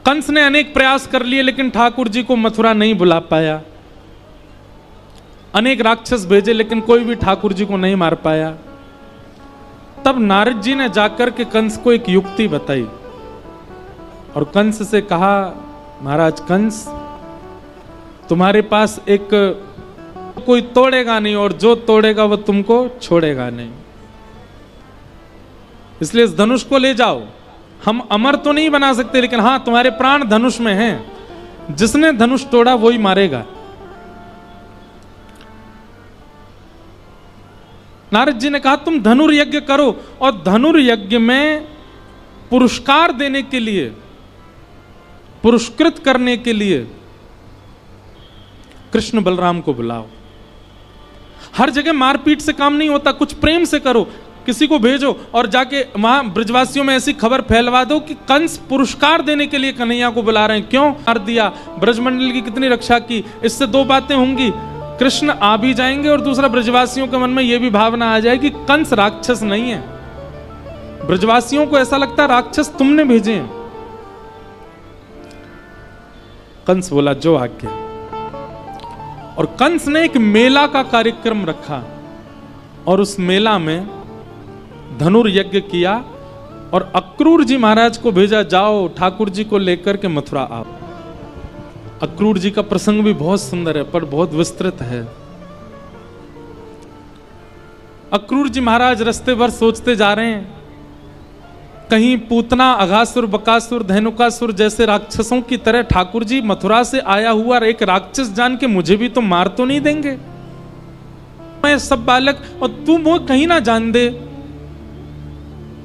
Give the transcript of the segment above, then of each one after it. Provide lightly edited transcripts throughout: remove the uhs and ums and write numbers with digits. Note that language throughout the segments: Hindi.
कंस ने अनेक प्रयास कर लिए लेकिन ठाकुर जी को मथुरा नहीं बुला पाया। अनेक राक्षस भेजे लेकिन कोई भी ठाकुर जी को नहीं मार पाया। तब नारद जी ने जाकर के कंस को एक युक्ति बताई और कंस से कहा, महाराज कंस, तुम्हारे पास एक कोई तोड़ेगा नहीं और जो तोड़ेगा वो तुमको छोड़ेगा नहीं, इसलिए इस धनुष को ले जाओ। हम अमर तो नहीं बना सकते लेकिन हां, तुम्हारे प्राण धनुष में हैं। जिसने धनुष तोड़ा वही मारेगा। नारद जी ने कहा तुम धनुर्यज्ञ करो, और धनुर्यज्ञ में पुरस्कार देने के लिए, पुरस्कृत करने के लिए कृष्ण बलराम को बुलाओ। हर जगह मारपीट से काम नहीं होता, कुछ प्रेम से करो। किसी को भेजो और जाके वहां ब्रजवासियों में ऐसी खबर फैलवा दो कि कंस पुरस्कार देने के लिए कन्हैया को बुला रहे हैं। क्यों मार दिया, ब्रजमंडल की कितनी रक्षा की। इससे दो बातें होंगी, कृष्ण आ भी जाएंगे और दूसरा ब्रजवासियों के मन में यह भी भावना आ जाएगी कि कंस राक्षस नहीं है। ब्रजवासियों को ऐसा लगता है राक्षस तुमने भेजे हैं। कंस बोला जो आज्ञा। और कंस ने एक मेला का कार्यक्रम रखा और उस मेला में धनुर्यज्ञ किया और अक्रूर जी महाराज को भेजा, जाओ ठाकुर जी को लेकर के मथुरा आओ। अक्रूर जी का प्रसंग भी बहुत सुंदर है पर बहुत विस्तृत है। अक्रूर जी महाराज रास्ते भर सोचते जा रहे हैं, कहीं पूतना, अघासुर, बकासुर, धेनुकासुर जैसे राक्षसों की तरह ठाकुर जी मथुरा से आया हुआ एक राक्षस जान के मुझे भी तो मार तो नहीं देंगे। मैं सब बालक और तू वो कहीं ना जान दे।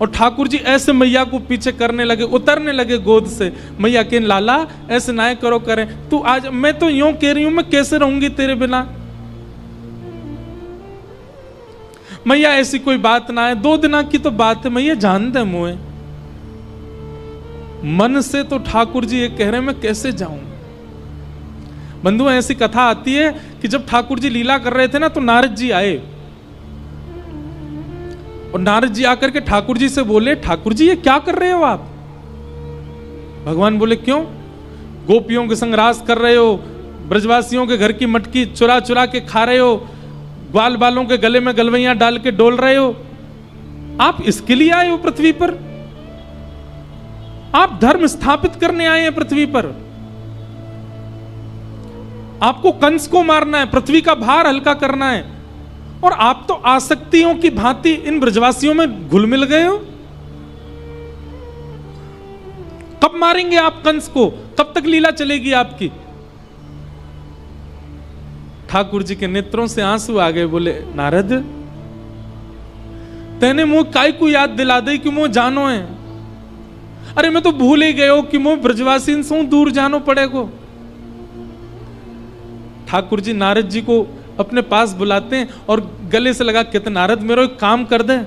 और ठाकुर जी ऐसे मैया को पीछे करने लगे, उतरने लगे गोद से। मैया के लाला ऐसे ना करो, करें तू आज, मैं तो यूं कह रही हूं मैं कैसे रहूंगी तेरे बिना। मैया ऐसी कोई बात ना है, 2 दिना की तो बात है, मैया जान दे मुझे। मन से तो ठाकुर जी ये कह रहे हैं मैं कैसे जाऊं। बंधु ऐसी कथा आती है कि जब ठाकुर जी लीला कर रहे थे ना तो नारद जी आए और नारद जी आकर के ठाकुर जी से बोले, ठाकुर जी ये क्या कर रहे हो आप। भगवान बोले क्यों, गोपियों के संग रास कर रहे हो, ब्रजवासियों के घर की मटकी चुरा चुरा के खा रहे हो, ग्वाल बालों के गले में गलवैयां डाल के डोल रहे हो। आप इसके लिए आए हो पृथ्वी पर, आप धर्म स्थापित करने आए हैं पृथ्वी पर। आपको कंस को मारना है, पृथ्वी का भार हल्का करना है, और आप तो आसक्तियों की भांति इन ब्रजवासियों में घुल मिल गए हो। कब मारेंगे आप कंस को, कब तक लीला चलेगी आपकी। ठाकुर जी के नेत्रों से आंसू आ गए। बोले नारद तेने मुंह काय को याद दिला दे कि मुंह जानो है। अरे मैं तो भूल ही गयो कि मुंह ब्रजवासी से दूर जानो पड़ेगो। ठाकुर जी नारद जी को अपने पास बुलाते हैं और गले से लगा कहते नारद मेरा एक काम कर दे।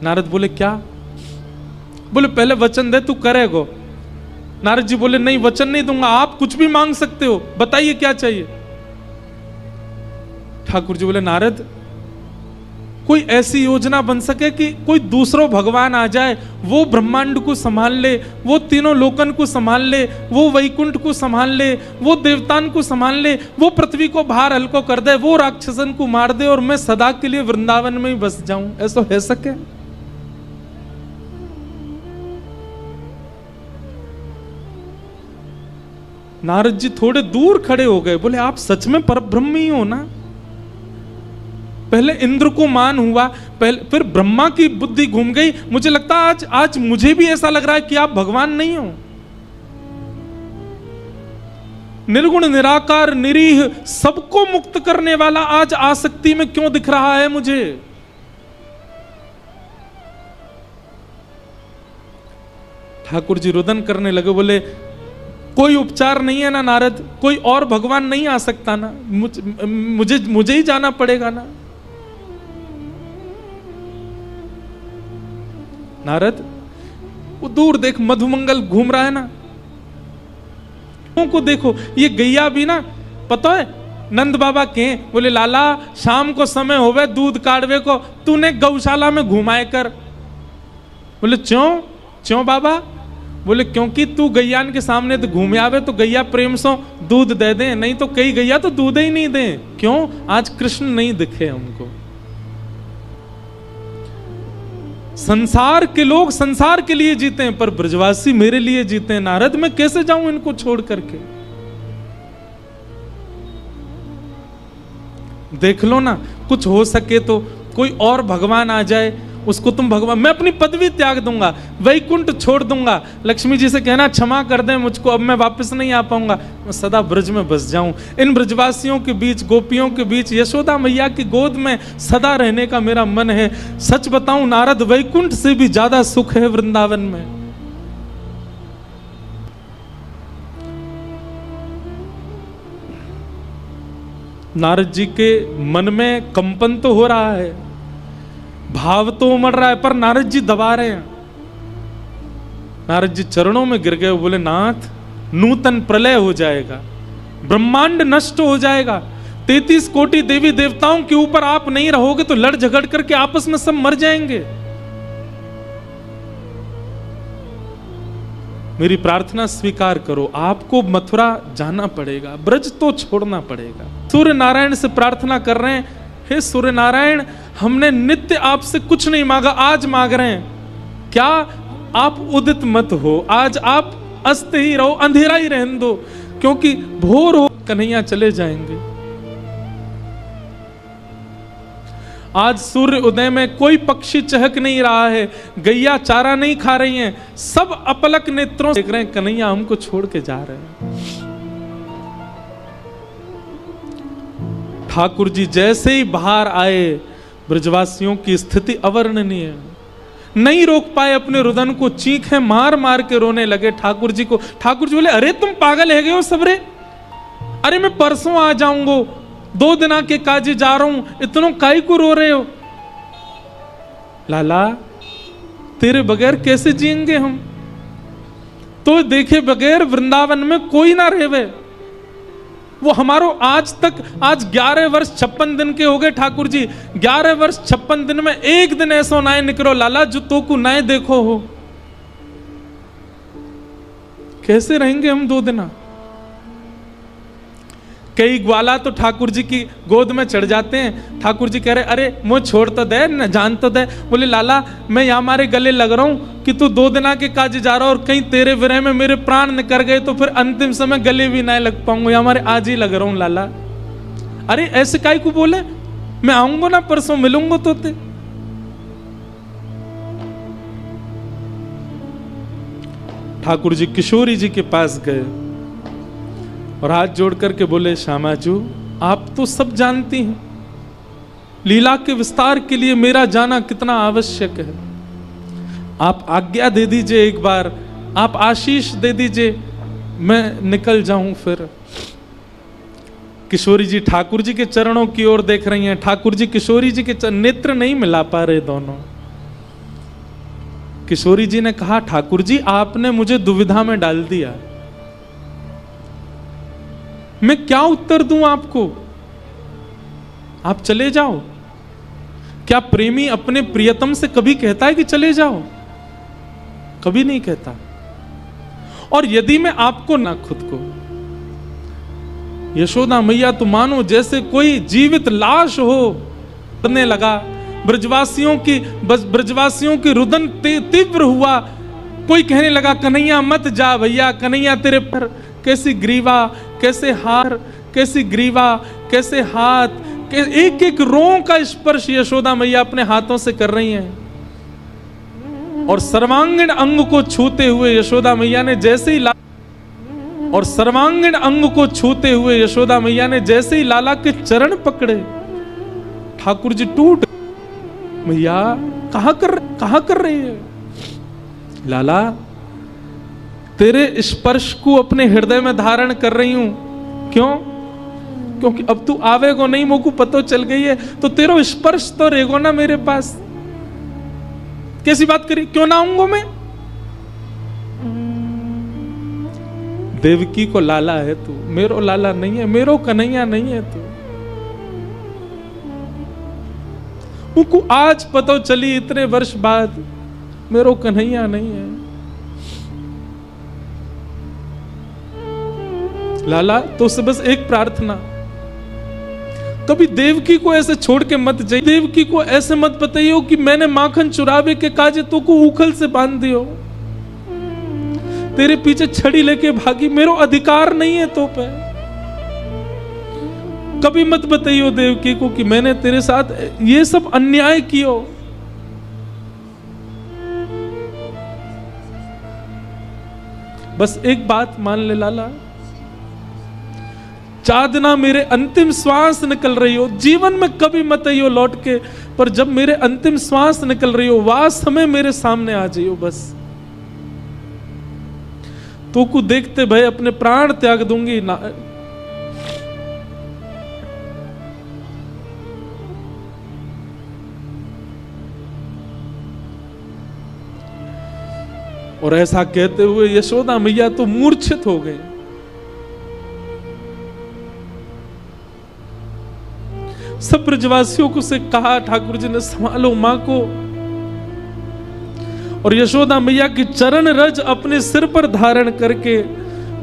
नारद बोले क्या। बोले पहले वचन दे तू करेगो। नारद जी बोले नहीं वचन नहीं दूंगा, आप कुछ भी मांग सकते हो, बताइए क्या चाहिए। ठाकुर जी बोले नारद कोई ऐसी योजना बन सके कि कोई दूसरो भगवान आ जाए, वो ब्रह्मांड को संभाल ले, वो तीनों लोकन को संभाल ले, वो वैकुंठ को संभाल ले, वो देवतान को संभाल ले, वो पृथ्वी को भार हल्को कर दे, वो राक्षसन को मार दे और मैं सदा के लिए वृंदावन में ही बस जाऊं। ऐसा हो सके। नारद जी थोड़े दूर खड़े हो गए। बोले आप सच में परब्रह्म ही हो ना। पहले इंद्र को मान हुआ, पहले फिर ब्रह्मा की बुद्धि घूम गई। मुझे लगता आज मुझे भी ऐसा लग रहा है कि आप भगवान नहीं हो। निर्गुण निराकार निरीह सबको मुक्त करने वाला आज आसक्ति में क्यों दिख रहा है मुझे। ठाकुर जी रुदन करने लगे। बोले कोई उपचार नहीं है ना नारद, कोई और भगवान नहीं आ सकता ना, मुझे ही जाना पड़ेगा ना। नारद वो दूर देख मधुमंगल घूम रहा है ना, को देखो ये गैया भी ना, पता है नंद बाबा के। बोले लाला शाम को समय होवे दूध काढ़वे को, तूने गौशाला में घुमाए कर। बोले क्यों क्यों बाबा। बोले क्योंकि तू गैयान के सामने तो घूमे आवे तो गैया प्रेम से दूध दे दे, नहीं तो कई गैया तो दूध ही नहीं दे। क्यों? आज कृष्ण नहीं दिखे हमको। संसार के लोग संसार के लिए जीते हैं, पर ब्रजवासी मेरे लिए जीते हैं। नारद मैं कैसे जाऊं इनको छोड़ करके? देख लो ना, कुछ हो सके तो कोई और भगवान आ जाए, उसको तुम भगवान, मैं अपनी पदवी त्याग दूंगा, वैकुंठ छोड़ दूंगा, लक्ष्मी जी से कहना क्षमा कर दें मुझको, अब मैं वापस नहीं आ पाऊंगा, मैं सदा ब्रज में बस जाऊं, इन ब्रजवासियों के बीच, गोपियों के बीच, यशोदा मैया की गोद में सदा रहने का मेरा मन है। सच बताऊं नारद, वैकुंठ से भी ज्यादा सुख है वृंदावन में। नारद जी के मन में कंपन तो हो रहा है, भाव तो उमड़ रहा है, पर नारद जी दबा रहे हैं। नारद जी चरणों में गिर गए, बोले नाथ नूतन प्रलय हो जाएगा, ब्रह्मांड नष्ट हो जाएगा, 33 कोटि देवी देवताओं के ऊपर आप नहीं रहोगे तो लड़ झगड़ करके आपस में सब मर जाएंगे। मेरी प्रार्थना स्वीकार करो, आपको मथुरा जाना पड़ेगा, ब्रज तो छोड़ना पड़ेगा। सूर्य नारायण से प्रार्थना कर रहे हैं, हे सूर्य नारायण, हमने नित्य आपसे कुछ नहीं मांगा, आज मांग रहे हैं, क्या आप उदित मत हो, आज आप अस्त ही रहो, अंधेरा ही रहने दो, क्योंकि भोर हो कन्हैया चले जाएंगे। आज सूर्य उदय में कोई पक्षी चहक नहीं रहा है, गैया चारा नहीं खा रही हैं, सब अपलक नेत्रों से देख रहे हैं कन्हैया हमको छोड़ के जा रहे हैं। ठाकुर जी जैसे ही बाहर आए, ब्रजवासियों की स्थिति अवर्णनीय है, नहीं रोक पाए अपने रुदन को, चीखें मार मार के रोने लगे ठाकुर जी को। ठाकुर जी बोले अरे तुम पागल है गए हो सबरे, अरे मैं परसों आ जाऊंगा, 2 दिना के काजे जा रहा हूं, इतनों काई को रो रहे हो? लाला तेरे बगैर कैसे जिएंगे हम, तो देखे बगैर वृंदावन में कोई ना रहे। वो हमारो आज 11 वर्ष 56 दिन के हो गए ठाकुर जी, 11 वर्ष 56 दिन में एक दिन ऐसा नाय निकलो लाला जो तो को नाय देखो हो। कैसे रहेंगे हम 2 दिन? कई ग्वाला तो ठाकुर जी की गोद में चढ़ जाते हैं, ठाकुर जी कह रहे अरे मुझे छोड़ तो दे, न जान तो दे। बोले लाला मैं यहाँ हमारे गले लग रहा हूँ कि तू 2 दिना के काज जा रहा और कहीं तेरे विरह में मेरे प्राण निकल गए तो फिर अंतिम समय गले भी ना लग पाऊंगा, या हमारे आज ही लग रहा हूँ लाला। अरे ऐसे काई को बोले, मैं आऊंगा ना परसों मिलूंगा तो ते। ठाकुर जी किशोरी जी के पास गए और हाथ जोड़ करके बोले श्यामाजू आप तो सब जानती हैं, लीला के विस्तार के लिए मेरा जाना कितना आवश्यक है, आप आज्ञा दे दीजिए, एक बार आप आशीष दे दीजिए, मैं निकल जाऊं फिर। किशोरी जी ठाकुर जी के चरणों की ओर देख रही हैं, ठाकुर जी किशोरी जी के नेत्र नहीं मिला पा रहे दोनों। किशोरी जी ने कहा ठाकुर जी आपने मुझे दुविधा में डाल दिया, मैं क्या उत्तर दूं आपको, आप चले जाओ। क्या प्रेमी अपने प्रियतम से कभी कहता है कि चले जाओ? कभी नहीं कहता। और यदि मैं आपको ना खुद को, यशोदा मैया तो मानो जैसे कोई जीवित लाश हो करने लगा, ब्रजवासियों की रुदन तीव्र हुआ, कोई कहने लगा कन्हैया मत जा भैया, कन्हैया तेरे पर कैसी ग्रीवा, कैसे हार, कैसी ग्रीवा, कैसे हाथ, एक एक रों का स्पर्श यशोदा मैया अपने हाथों से कर रही हैं। और सर्वांगीण अंग को छूते हुए यशोदा मैया ने जैसे ही यशोदा मैया ने जैसे ही लाला के चरण पकड़े, ठाकुर जी टूट, मैया कहां कर रही है? लाला तेरे स्पर्श को अपने हृदय में धारण कर रही हूं। क्यों? क्योंकि अब तू आवेगो नहीं, मोको पतो चल गई है, तो तेरा स्पर्श तो रहेगो ना मेरे पास। कैसी बात करी, क्यों ना आऊंगा मैं? देवकी को लाला है तू, मेरो लाला नहीं है, मेरो कन्हैया नहीं है तू। मुझको आज पता चली इतने वर्ष बाद, मेरो कन्हैया नहीं है। लाला तो से बस एक प्रार्थना, कभी देवकी को ऐसे छोड़ के मत जाइए, देवकी को ऐसे मत बताइयो कि मैंने माखन चुरावे के काजे तो को उखल से बांध दियो, तेरे पीछे छड़ी लेके भागी, मेरो अधिकार नहीं है तो पे। कभी मत बताइयो देवकी को कि मैंने तेरे साथ ये सब अन्याय कियो। बस एक बात मान ले लाला, चादना मेरे अंतिम श्वास निकल रही हो, जीवन में कभी मत आइयो लौट के, पर जब मेरे अंतिम श्वास निकल रही हो वास समय मेरे सामने आ जाइयो बस। तो को देखते भाई अपने प्राण त्याग दूंगी ना। और ऐसा कहते हुए यशोदा मैया तो मूर्छित हो गए। सब ब्रजवासियों को से कहा, ठाकुर जी ने संभालो मां को। और यशोदा मैया की चरण रज अपने सिर पर धारण करके,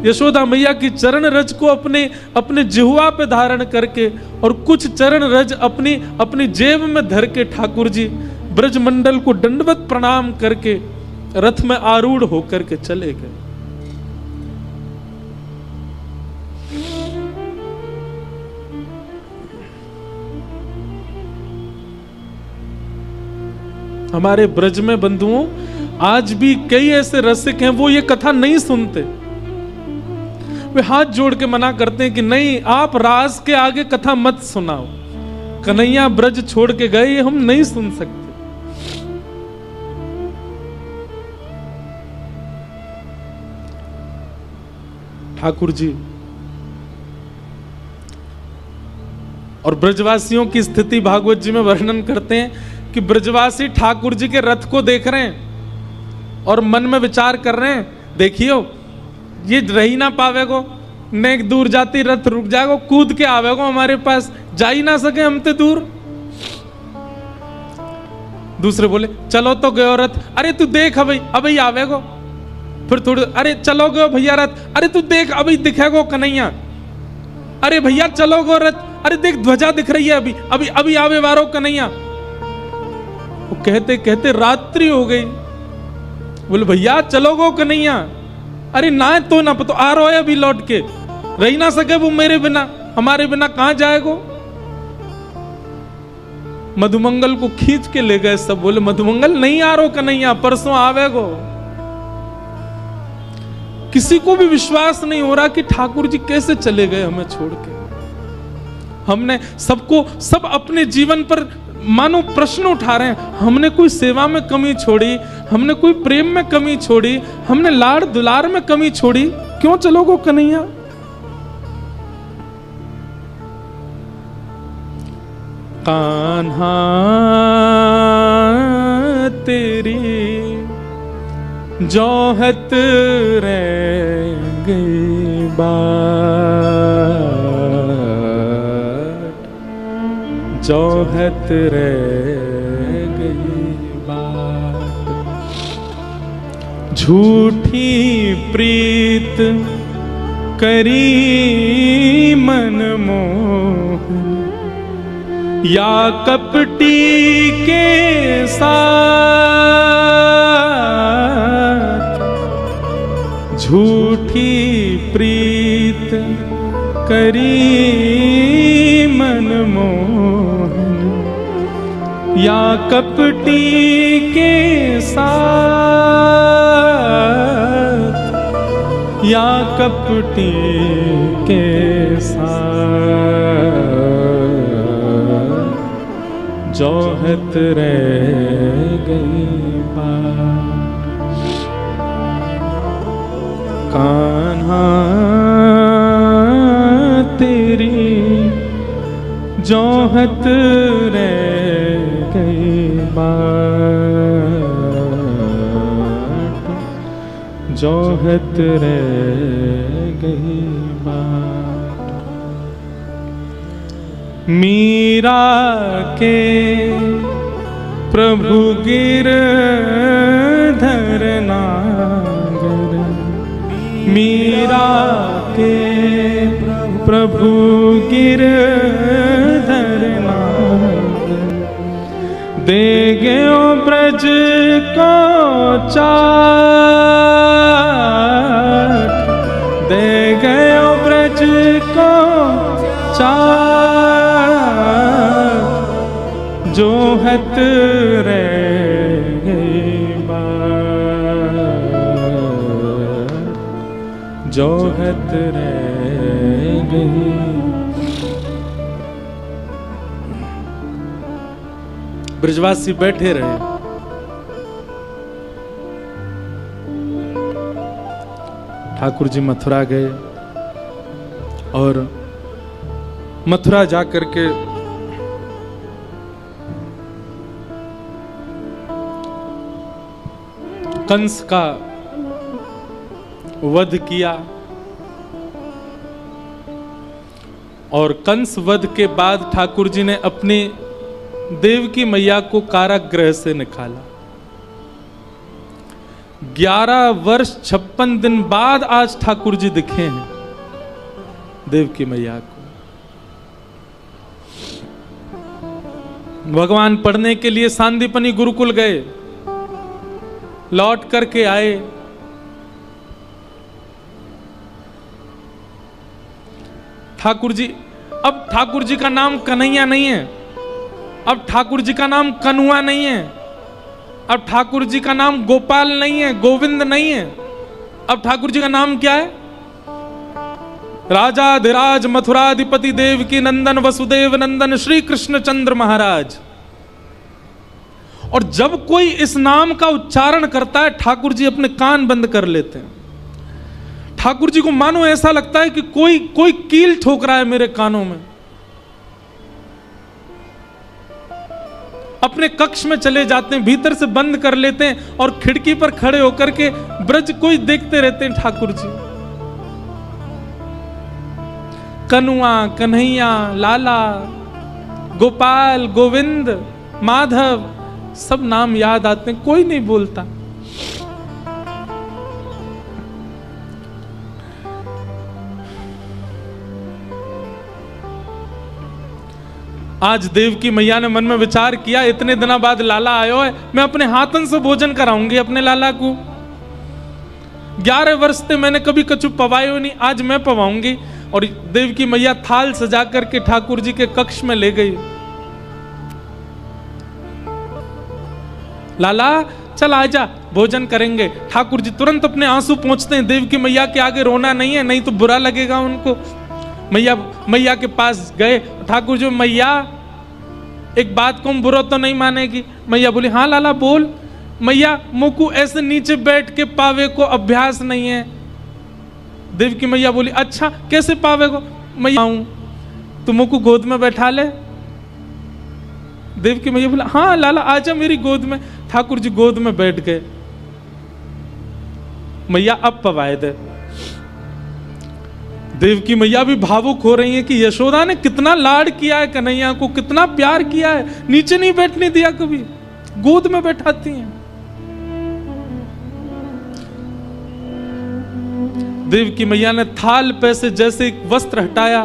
यशोदा मैया की चरण रज को अपने जिह्वा पे धारण करके और कुछ चरण रज अपनी जेब में धर के ठाकुर जी ब्रजमंडल को दंडवत प्रणाम करके रथ में आरूढ़ होकर के चले गए। हमारे ब्रज में बंधुओं आज भी कई ऐसे रसिक हैं, वो ये कथा नहीं सुनते। वे हाथ जोड़ के मना करते हैं कि नहीं, आप रास के आगे कथा मत सुनाओ, कन्हैया ब्रज छोड़ के गए, ये हम नहीं सुन सकते। ठाकुर जी और ब्रजवासियों की स्थिति भागवत जी में वर्णन करते हैं कि ब्रजवासी ठाकुर जी के रथ को देख रहे हैं और मन में विचार कर रहे हैं, देखियो ये रही ना पावेगो, नेक दूर जाती रथ रुक जाएगो, कूद के आवेगो हमारे पास, जा ही ना सके हम ते दूर। दूसरे बोले चलो तो गयो रथ, अरे तू देख अभी आवेगो। फिर थोड़ी, अरे चलो गो भैया रथ, अरे तू देख अभी दिखेगो कन्हैया। अरे भैया चलो गो रथ, अरे देख ध्वजा दिख रही है अभी आवे वारो कन्हैया। वो कहते कहते रात्रि हो गई। बोले भैया चलो गो कन्हैया, अरे ना तो ना तो आ रहा है अभी लौट के, रही ना सके वो मेरे बिना, हमारे बिना कहां जाएगो। मधुमंगल को खींच के ले गए सब, बोले मधुमंगल नहीं आ रहा कन्हैया, परसों आवेगो। किसी को भी विश्वास नहीं हो रहा कि ठाकुर जी कैसे चले गए हमें छोड़ के। हमने सब अपने जीवन पर मानो प्रश्न उठा रहे हैं, हमने कोई सेवा में कमी छोड़ी, हमने कोई प्रेम में कमी छोड़ी, हमने लाड़ दुलार में कमी छोड़ी, क्यों चलोगो कन्हैया। कान्हा तेरी जोहत रह गई बात, जोहत रह गई बात। झूठी प्रीत करी मनमोहन, या कपटी के साथ। झूठी प्रीत करी मनमोहन, या कपटी के साथ, या कपटी के साथ। जोहत रह गई बात। कान्हा तेरी जोहत रह गई बात, जोहत रह गई बात। मीरा के प्रभु गिरधर नागर, मीरा के प्रभु गिरधर दे गयो ब्रज को चाट, दे गयो ब्रज को चाट, जो हत रह गई बात, जो हत रह गई। ब्रजवासी बैठे रहे। ठाकुर जी मथुरा गए और मथुरा जाकर के कंस का वध किया और कंस वध के बाद ठाकुर जी ने अपनी देवकी मैया को कारागृह से निकाला। 11 वर्ष 56 दिन बाद आज ठाकुर जी दिखे हैं देवकी मैया को। भगवान पढ़ने के लिए सांदीपनी गुरुकुल गए, लौट करके आए। ठाकुर जी, अब ठाकुर जी का नाम कन्हैया नहीं है, अब ठाकुर जी का नाम कन्हुआ नहीं है, अब ठाकुर जी का नाम गोपाल नहीं है, गोविंद नहीं है। अब ठाकुर जी का नाम क्या है? राजाधिराज मथुराधिपति देवकी नंदन वसुदेव नंदन श्री कृष्ण चंद्र महाराज। और जब कोई इस नाम का उच्चारण करता है ठाकुर जी अपने कान बंद कर लेते हैं। ठाकुर जी को मानो ऐसा लगता है कि कोई कील ठोक रहा है मेरे कानों में। अपने कक्ष में चले जाते हैं, भीतर से बंद कर लेते हैं और खिड़की पर खड़े होकर के ब्रज को ही देखते रहते हैं। ठाकुर जी कन्हुआ, कन्हैया, लाला, गोपाल, गोविंद, माधव, सब नाम याद आते हैं, कोई नहीं बोलता। आज देवकी मैया ने मन में विचार किया, इतने दिनों बाद लाला आयो है, मैं अपने हाथन से भोजन कराऊंगी अपने लाला को। 11 वर्ष से मैंने कभी कछु पवायो नहीं, आज मैं पवाऊंगी। और देवकी मैया थाल सजा करके ठाकुर जी के कक्ष में ले गई। लाला चल आजा, भोजन करेंगे। ठाकुर जी तुरंत अपने आंसू पोंछते हैं। देवकी मैया के आगे रोना नहीं है, नहीं तो बुरा लगेगा उनको। मैया के पास गए। ठाकुर जी, मैया एक बात को बुरा तो नहीं मानेगी? मैया बोली, हाँ लाला बोल। मैया, मुकु ऐसे नीचे बैठ के पावे को अभ्यास नहीं है। देवकी मैया बोली, अच्छा कैसे पावे को? मैया आऊं तो मुकु गोद में बैठा ले। देवकी मैया बोला, हाँ लाला आजा मेरी गोद में। ठाकुर जी गोद में बैठ गए। मैया अब पवाए दे। देवकी मैया भी भावुक हो रही है कि यशोदा ने कितना लाड किया है कन्हैया को, कितना प्यार किया है, नीचे नहीं बैठने दिया, कभी गोद में बैठाती हैं। देवकी मैया ने थाल पे से जैसे एक वस्त्र हटाया।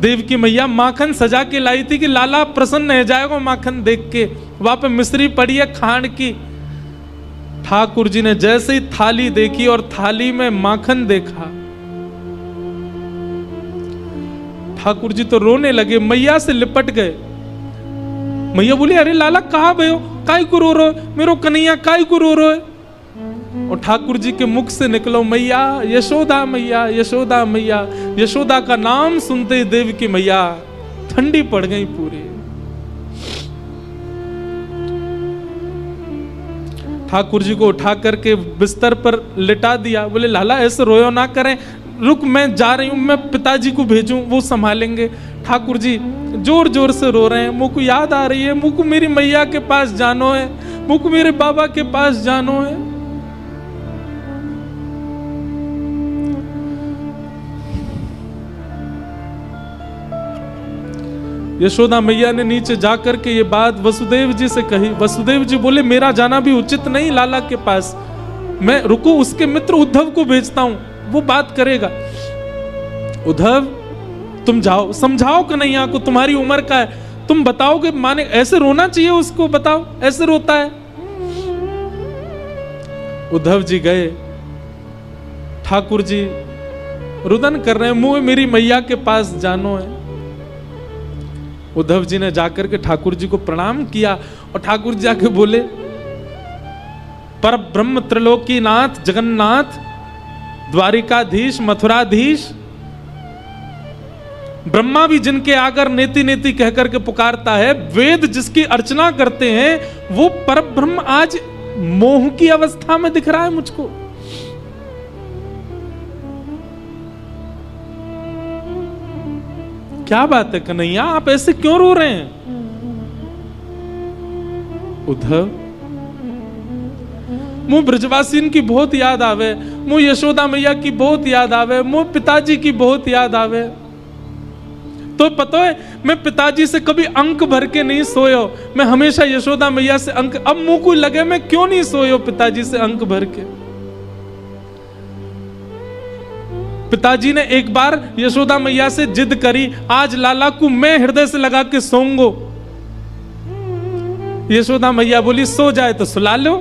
देवकी मैया माखन सजा के लाई थी कि लाला प्रसन्न हो जाएगा माखन देख के। वहां पे मिश्री पड़ी है खांड की। ठाकुर जी ने जैसे ही थाली देखी और थाली में माखन देखा, ठाकुर जी तो रोने लगे, मैया से लिपट गए। मैया बोली, अरे लाला कहाँ गए हो, काय को रो रहे हो, मेरो कन्हैया काय को रो रहे हो? और ठाकुर जी के मुख से निकलो, मैया यशोदा, मैया यशोदा, मैया यशोदा का नाम सुनते ही देवकी मैया ठंडी पड़ गई पूरी। ठाकुर जी को उठा करके बिस्तर पर लिटा दिया। बोले, लाला ऐसे रोयो ना करें, रुक मैं जा रही हूं, मैं पिताजी को भेजूं, वो संभालेंगे। ठाकुर जी जोर जोर से रो रहे हैं। मुझको याद आ रही है, मुझको मेरी मैया के पास जानो है, मुझको मेरे बाबा के पास जानो है। यशोदा मैया ने नीचे जाकर के ये बात वसुदेव जी से कही। वसुदेव जी बोले, मेरा जाना भी उचित नहीं लाला के पास, मैं रुको, उसके मित्र उद्धव को भेजता हूं, वो बात करेगा। उद्धव तुम जाओ, समझाओ कन्हैया को, तुम्हारी उम्र का है, तुम बताओगे माने, ऐसे रोना चाहिए उसको, बताओ ऐसे रोता है। उद्धव जी गए, ठाकुर जी रुदन कर रहे हैं, मुंह मेरी मैया के पास जानो है। उद्धव जी ने जाकर के ठाकुर जी को प्रणाम किया और ठाकुर जी जाके बोले, पर ब्रह्म त्रिलोकीनाथ जगन्नाथ द्वारिकाधीश मथुराधीश, ब्रह्मा भी जिनके आकर नेति नेति कहकर के पुकारता है, वेद जिसकी अर्चना करते हैं, वो परब्रह्म आज मोह की अवस्था में दिख रहा है मुझको। क्या बात है कन्हैया, आप ऐसे क्यों रो रहे हैं? उद्धव मुझ ब्रजवासीन की बहुत याद आवे, मुझ यशोदा मैया की बहुत याद आवे, मुझ पिताजी की बहुत याद आवे। तो पता है मैं पिताजी से कभी अंक भर के नहीं सोयो, मैं हमेशा यशोदा मैया से अंक, अब मुंह को लगे मैं क्यों नहीं सोयो पिताजी से अंक भर के। पिताजी ने एक बार यशोदा मैया से जिद करी, आज लाला को मैं हृदय से लगा के सोऊंगो। यशोदा मैया बोली सो जाए तो सुला लो।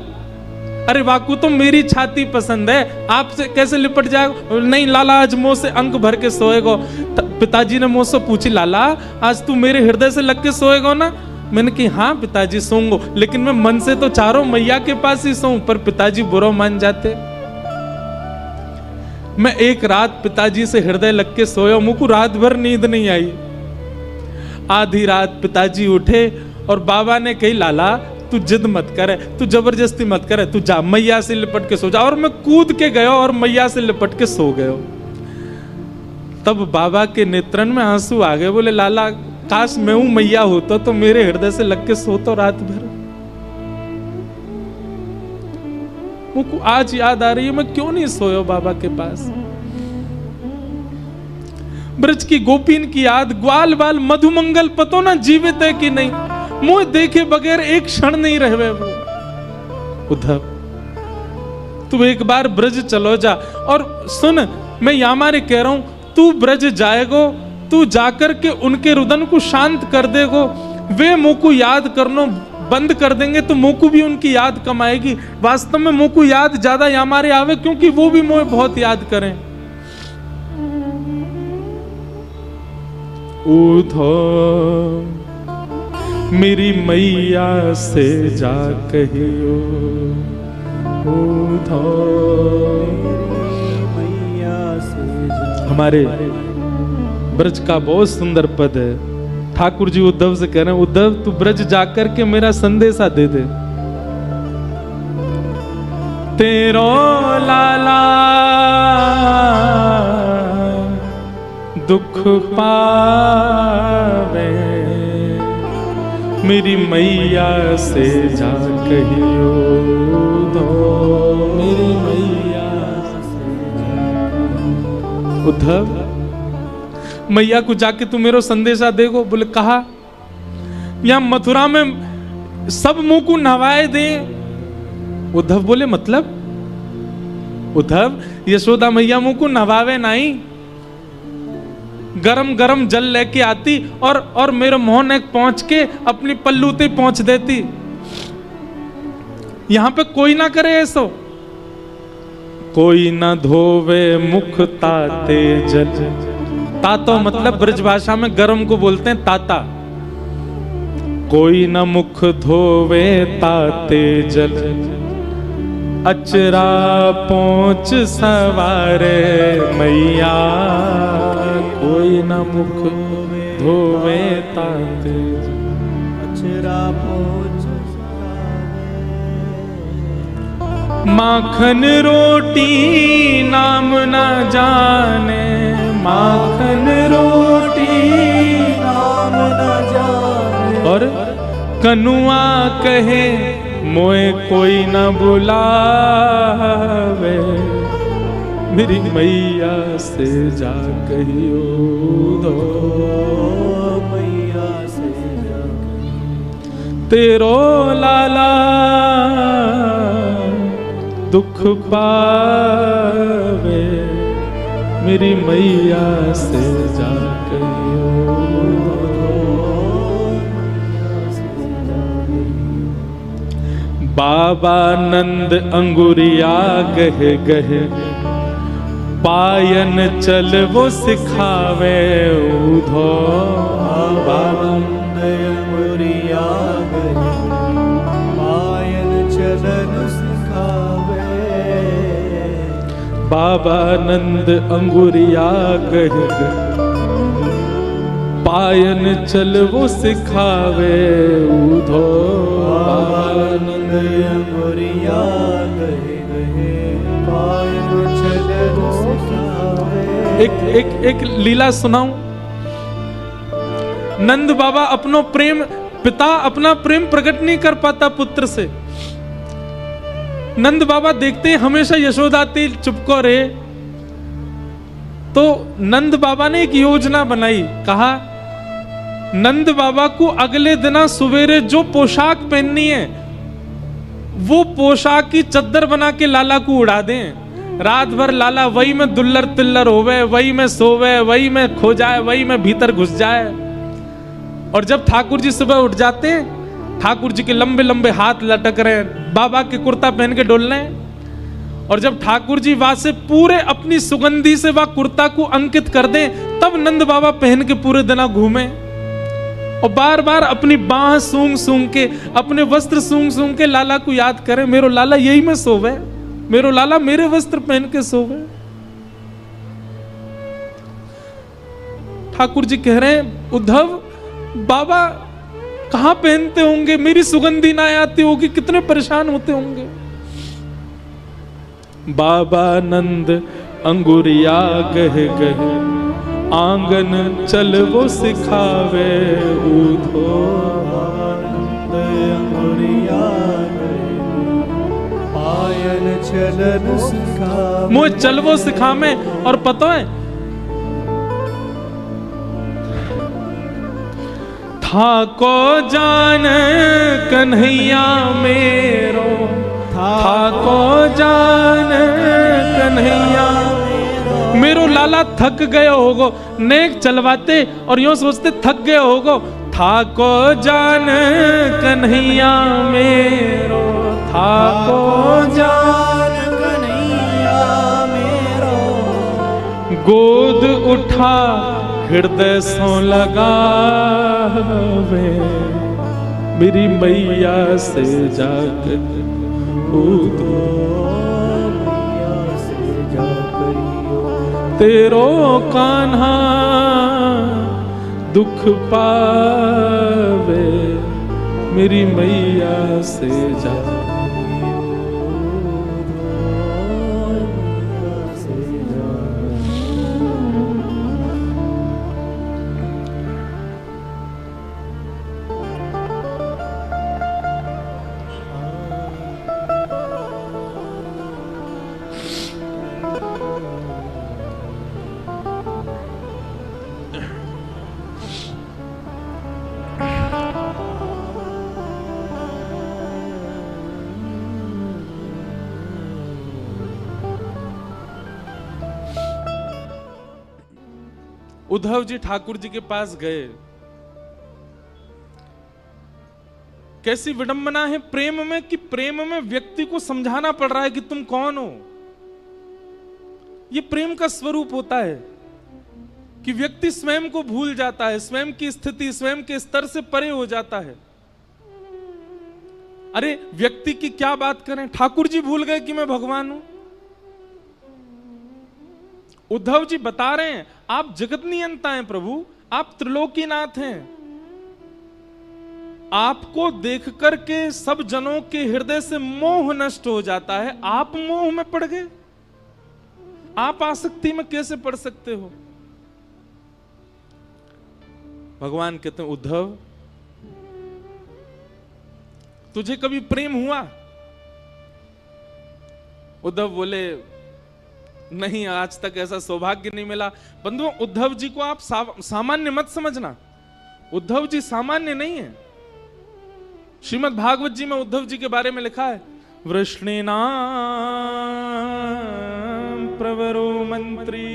अरे वाकू तो मेरी छाती पसंद है, आपसे कैसे लिपट जाए? नहीं लाला आज मुंह से अंक भर के सोएगो। पिताजी ने मुझसे पूछी, लाला आज तू मेरे हृदय से लग के सोएगो ना? मैंने कहा हाँ पिताजी सोऊंगो, लेकिन मैं मन से तो चारों मैया के पास ही सोऊं। पर पिताजी बुरा मान जाते। मैं एक रात पिताजी से हृदय लग के सोया, मुझको रात भर नींद नहीं आई। आधी रात पिताजी उठे और बाबा ने कही, लाला तू जिद मत करे, तू जबरदस्ती मत करे, तू जा मैया से लिपट के सो जा। और मैं कूद के गया और मैया से लिपट के सो गया। तब बाबा के नेत्रन में आंसू आ गए, बोले लाला काश मैं हूं मैया होता तो मेरे हृदय से लग के सोता रात भर। मुझको आज याद आ रही है मैं क्यों नहीं सोया बाबा के पास। ब्रज की गोपीन की याद, ग्वाल बाल मधुमंगल पतो ना जीवित है कि नहीं, मुझे देखे बगैर एक क्षण नहीं रहे वो। उद्धव तू एक बार ब्रज चलो जा। और सुन मैं यामारे कह रहा हूं, तू ब्रज जाएगो, तू जाकर के उनके रुदन को शांत कर देगो, वे मुंह को याद करनो बंद कर देंगे तो मुंह को भी उनकी याद कम आएगी। वास्तव में मुंह को याद ज्यादा यामारे आवे, क्योंकि वो भी मुझे बहुत याद करें। उद्धव मेरी मैया से जा कहियो, मैया से जा। हमारे ब्रज का बहुत सुंदर पद है। ठाकुर जी उद्धव से कह रहे हैं, उद्धव तू ब्रज जाकर के मेरा संदेशा दे दे। तेरो लाला दुख पावे, मेरी मैया से जा कहियो दो, मेरी मैया से। उद्धव मैया को जाके तू मेरो संदेशा देगो? बोले कहा यहां मथुरा में सब मुंह को नहवाए दे। उद्धव बोले मतलब? उद्धव यशोदा मैया मुंह को नहवावे नहीं, गरम गरम जल लेके आती और मेरे मोहन एक पहुंच के अपनी पल्लूते पहुंच देती। यहां पे कोई ना करे ऐसो। कोई ना धोवे मुख ताते जल, तातो मतलब ब्रज भाषा में गरम को बोलते हैं ताता। कोई न मुख धोवे ताते जल, अचरा पहुंच सवारे मैया। कोई न मुख धोवे ताते जल, अचरा पहुंच सवारे। माखन रोटी नाम न जाने, माखन रोटी नाम न जाने। और कनुआ कहे मोए कोई न बुलावे, मेरी मैया से जा कहियो दो, मैया से जा तेरो लाला दुख दुख पावे, मेरी मैया से जाके बाबा नंद अंगुरिया गह गह, पायन चल वो सिखावे उधो। बाबा नंद अंगुरिया गह, पायन चलन सिखावे। बाबा नंद अंगुरिया गह गह, पायन चल वो सिखावे उधो। बाबा नंद अंगुरिया गह गह, पायन चलन सिखावे। एक लीला सुनाऊं। नंद बाबा अपनो प्रेम, पिता अपना प्रेम प्रकट नहीं कर पाता पुत्र से। नंद बाबा देखते हमेशा यशोदा ती चुपको रे, तो नंद बाबा ने एक योजना बनाई। कहा नंद बाबा को अगले दिन सवेरे जो पोशाक पहननी है वो पोशाक की चद्दर बना के लाला को उड़ा दें। रात भर लाला वही में दुल्लर तिल्लर होवे, वही में सोवे, वही में खो जाए, वही में भीतर घुस जाए। और जब ठाकुर जी सुबह उठ जाते हैं, ठाकुर जी के लंबे लंबे हाथ लटक रहे हैं, बाबा के कुर्ता पहन के डोल रहे हैं। और जब ठाकुर जी वहां से पूरे अपनी सुगंधी से वह कुर्ता को अंकित कर दें, तब नंद बाबा पहन के पूरे दिन घूमे और बार बार अपनी बाह सूंघ सूंघ के, अपने वस्त्र सूंघ सूंघ के लाला को याद करें, मेरो लाला यही में सोवे, मेरो लाला मेरे वस्त्र पहन के सोवे। ठाकुर जी कह रहे हैं उद्धव बाबा कहां पहनते होंगे, मेरी सुगंधी ना आती होगी, कितने परेशान होते होंगे। बाबा नंद अंगुरिया गह गह, आंगन चल वो सिखावे उधो। नंद अंगुरिया गह, पायन चलन सिखावे। मुझे चल वो सिखावे। और पता है था को जान कन्हैया मेरो, था को जान कन्हैया मेरो लाला थक गए होगो, नेक चलवाते और यूं सोचते थक गए होगो। था को जान कन्हैया मेरो, था को जान कन्हैया मेरो। गोद उठा हृदय सो लगावे, मेरी मैया से जाकर उधो। तेरो कान्हा दुख पावे, मेरी मैया से जाकर। उद्धव जी ठाकुर जी के पास गए। कैसी विडंबना है प्रेम में कि प्रेम में व्यक्ति को समझाना पड़ रहा है कि तुम कौन हो। यह प्रेम का स्वरूप होता है कि व्यक्ति स्वयं को भूल जाता है, स्वयं की स्थिति, स्वयं के स्तर से परे हो जाता है। अरे व्यक्ति की क्या बात करें, ठाकुर जी भूल गए कि मैं भगवान हूं। उद्धव जी बता रहे हैं आप जगत नियंता हैं प्रभु, आप त्रिलोकीनाथ हैं। आपको देख करके सब जनों के हृदय से मोह नष्ट हो जाता है, आप मोह में पड़ गए। आप आसक्ति में कैसे पड़ सकते हो। भगवान कहते हैं उद्धव तुझे कभी प्रेम हुआ। उद्धव बोले नहीं, आज तक ऐसा सौभाग्य नहीं मिला। बंधुओं उद्धव जी को आप सामान्य मत समझना, उद्धव जी सामान्य नहीं है। श्रीमद् भागवत जी में उद्धव जी के बारे में लिखा है वृष्णीनां प्रवरो मंत्री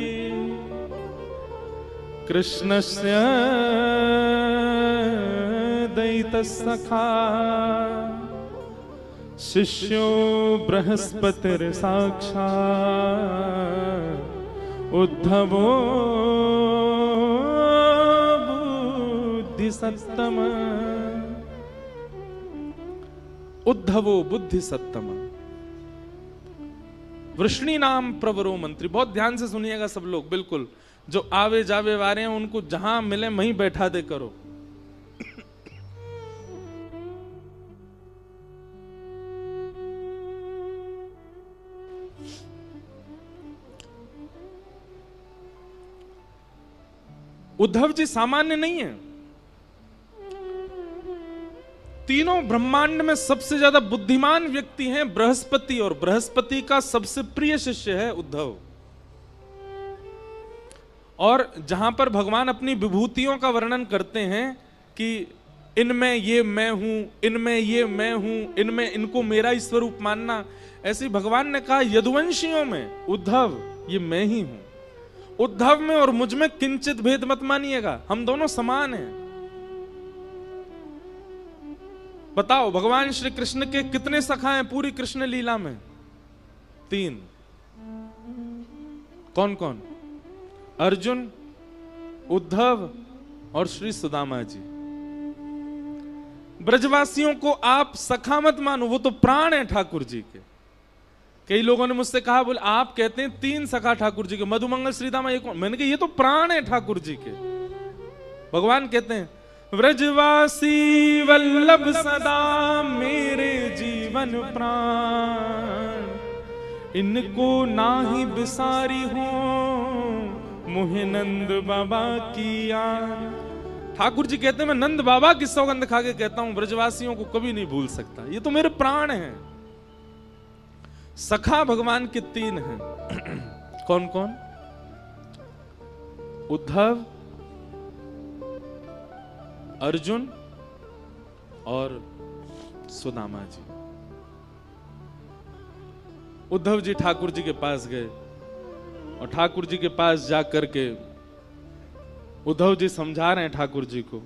कृष्णस्य दयितसखा शिष्यो बृहस्पतिर्साक्षात् उद्धवो बुद्धिसत्तम। उद्धवो बुद्धिसत्तम। वृष्णि नाम प्रवरो मंत्री। बहुत ध्यान से सुनिएगा सब लोग, बिल्कुल जो आवे जावे वाले हैं उनको जहां मिले वहीं बैठा दे करो। उद्धव जी सामान्य नहीं है। तीनों ब्रह्मांड में सबसे ज्यादा बुद्धिमान व्यक्ति हैं बृहस्पति, और बृहस्पति का सबसे प्रिय शिष्य है उद्धव। और जहां पर भगवान अपनी विभूतियों का वर्णन करते हैं कि इनमें ये मैं हूं, इनमें ये मैं हूं, इनमें इनको मेरा ही स्वरूप मानना, ऐसे भगवान ने कहा यदुवंशियों में उद्धव ये मैं ही हूं। उद्धव में और मुझ में किंचित भेद मत मानिएगा, हम दोनों समान हैं। बताओ भगवान श्री कृष्ण के कितने सखा हैं पूरी कृष्ण लीला में? 3। कौन कौन? अर्जुन, उद्धव और श्री सुदामा जी। ब्रजवासियों को आप सखा मत मानो, वो तो प्राण है ठाकुर जी के। कई लोगों ने मुझसे कहा, बोले आप कहते हैं 3 सखा ठाकुर जी के, मधुमंगल श्रीदामा ये कौन? मैंने कहा ये तो प्राण है ठाकुर जी के। भगवान कहते हैं व्रजवासी वल्लभ सदा मेरे जीवन प्राण, इनको नाही बिसारी हो मुहे नंद बाबा की याद। ठाकुर जी कहते हैं मैं नंद बाबा की सौगंध खा के कहता हूं ब्रजवासियों को कभी नहीं भूल सकता, ये तो मेरे प्राण हैं। सखा भगवान के 3 हैं। कौन कौन? उद्धव, अर्जुन और सुदामा जी। उद्धव जी ठाकुर जी के पास गए और ठाकुर जी के पास जाकर के उद्धव जी समझा रहे हैं ठाकुर जी को,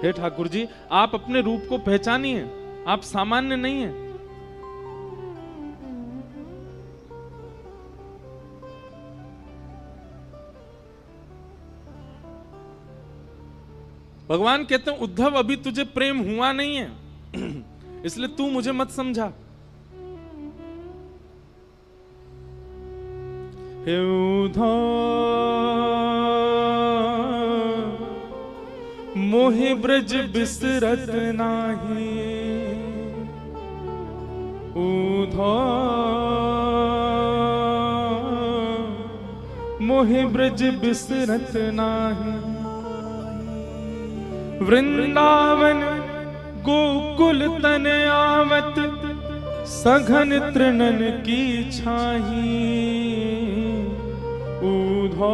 हे ठाकुर जी आप अपने रूप को पहचानिए, आप सामान्य नहीं हैं। भगवान कहते हैं उद्धव अभी तुझे प्रेम हुआ नहीं है इसलिए तू मुझे मत समझा। हे उद्धव मोहि ब्रज बिसरत नाही, उद्धव मोहि ब्रज बिसरत नाही। वृंदावन गोकुल तन आवत सघन तृणन की छाही, उद्धव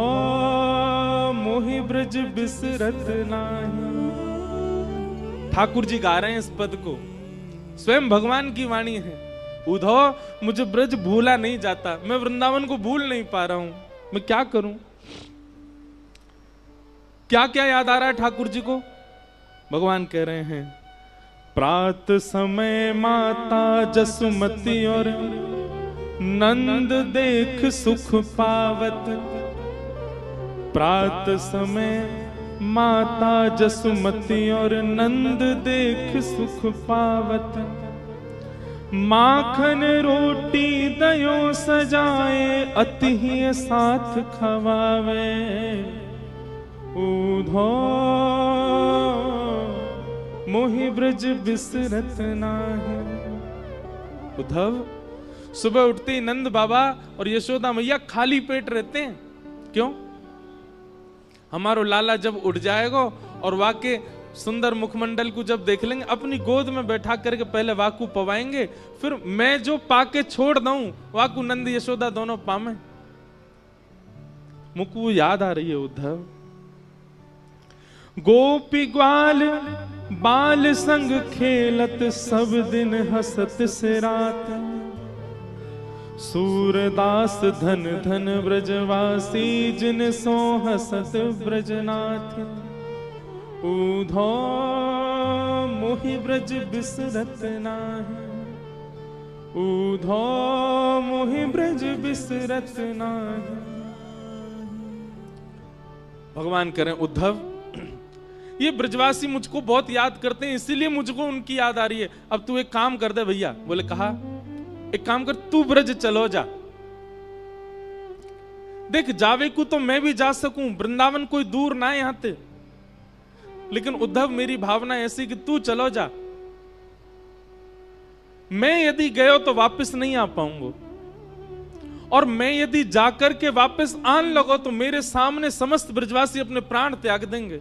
मोहि ब्रज बिसरत नाही। ठाकुर जी गा रहे हैं इस पद को, स्वयं भगवान की वाणी है। उद्धव मुझे ब्रज भूला नहीं जाता, मैं वृंदावन को भूल नहीं पा रहा हूं, मैं क्या करूं? क्या क्या याद आ रहा है ठाकुर जी को? भगवान कह रहे हैं प्रात समय माता जसुमती और नंद देख सुख पावत। प्रात समय माता जसुमती और नंद देख सुख पावत। माखन रोटी दयो सजाए अति ही साथ खवावे, उद्धव मोहि ब्रज बिसरत नाही। उद्धव सुबह उठते ही नंद बाबा और यशोदा मैया खाली पेट रहते हैं। क्यों? हमारो लाला जब उठ जाएगा और वाके सुंदर मुखमंडल को जब देख लेंगे, अपनी गोद में बैठा करके पहले वाकू पवाएंगे, फिर मैं जो पाके छोड़ दूं वाकू नंद यशोदा दोनों पामे। मुकु याद आ रही है उद्धव। गोपी ग्वाल बाल संग खेलत सब दिन हसत से रात, सूरदास धन धन ब्रजवासी जिन सो हसत ब्रजनाथ, ऊधो मोहि ब्रज बिसरत नाहि, ऊधो मोहि ब्रज बिसरत नाहि। भगवान करें उद्धव, ये ब्रजवासी मुझको बहुत याद करते हैं, इसीलिए मुझको उनकी याद आ रही है। अब तू एक काम कर दे भैया। बोले कहा, एक काम कर, तू ब्रज चलो जा। देख जावे को तो मैं भी जा सकूं, वृंदावन कोई दूर ना है यहां से, लेकिन उद्धव मेरी भावना ऐसी कि तू चलो जा। मैं यदि गयो तो वापस नहीं आ पाऊंगा, और मैं यदि जाकर के वापस आन लगो तो मेरे सामने समस्त ब्रजवासी अपने प्राण त्याग देंगे।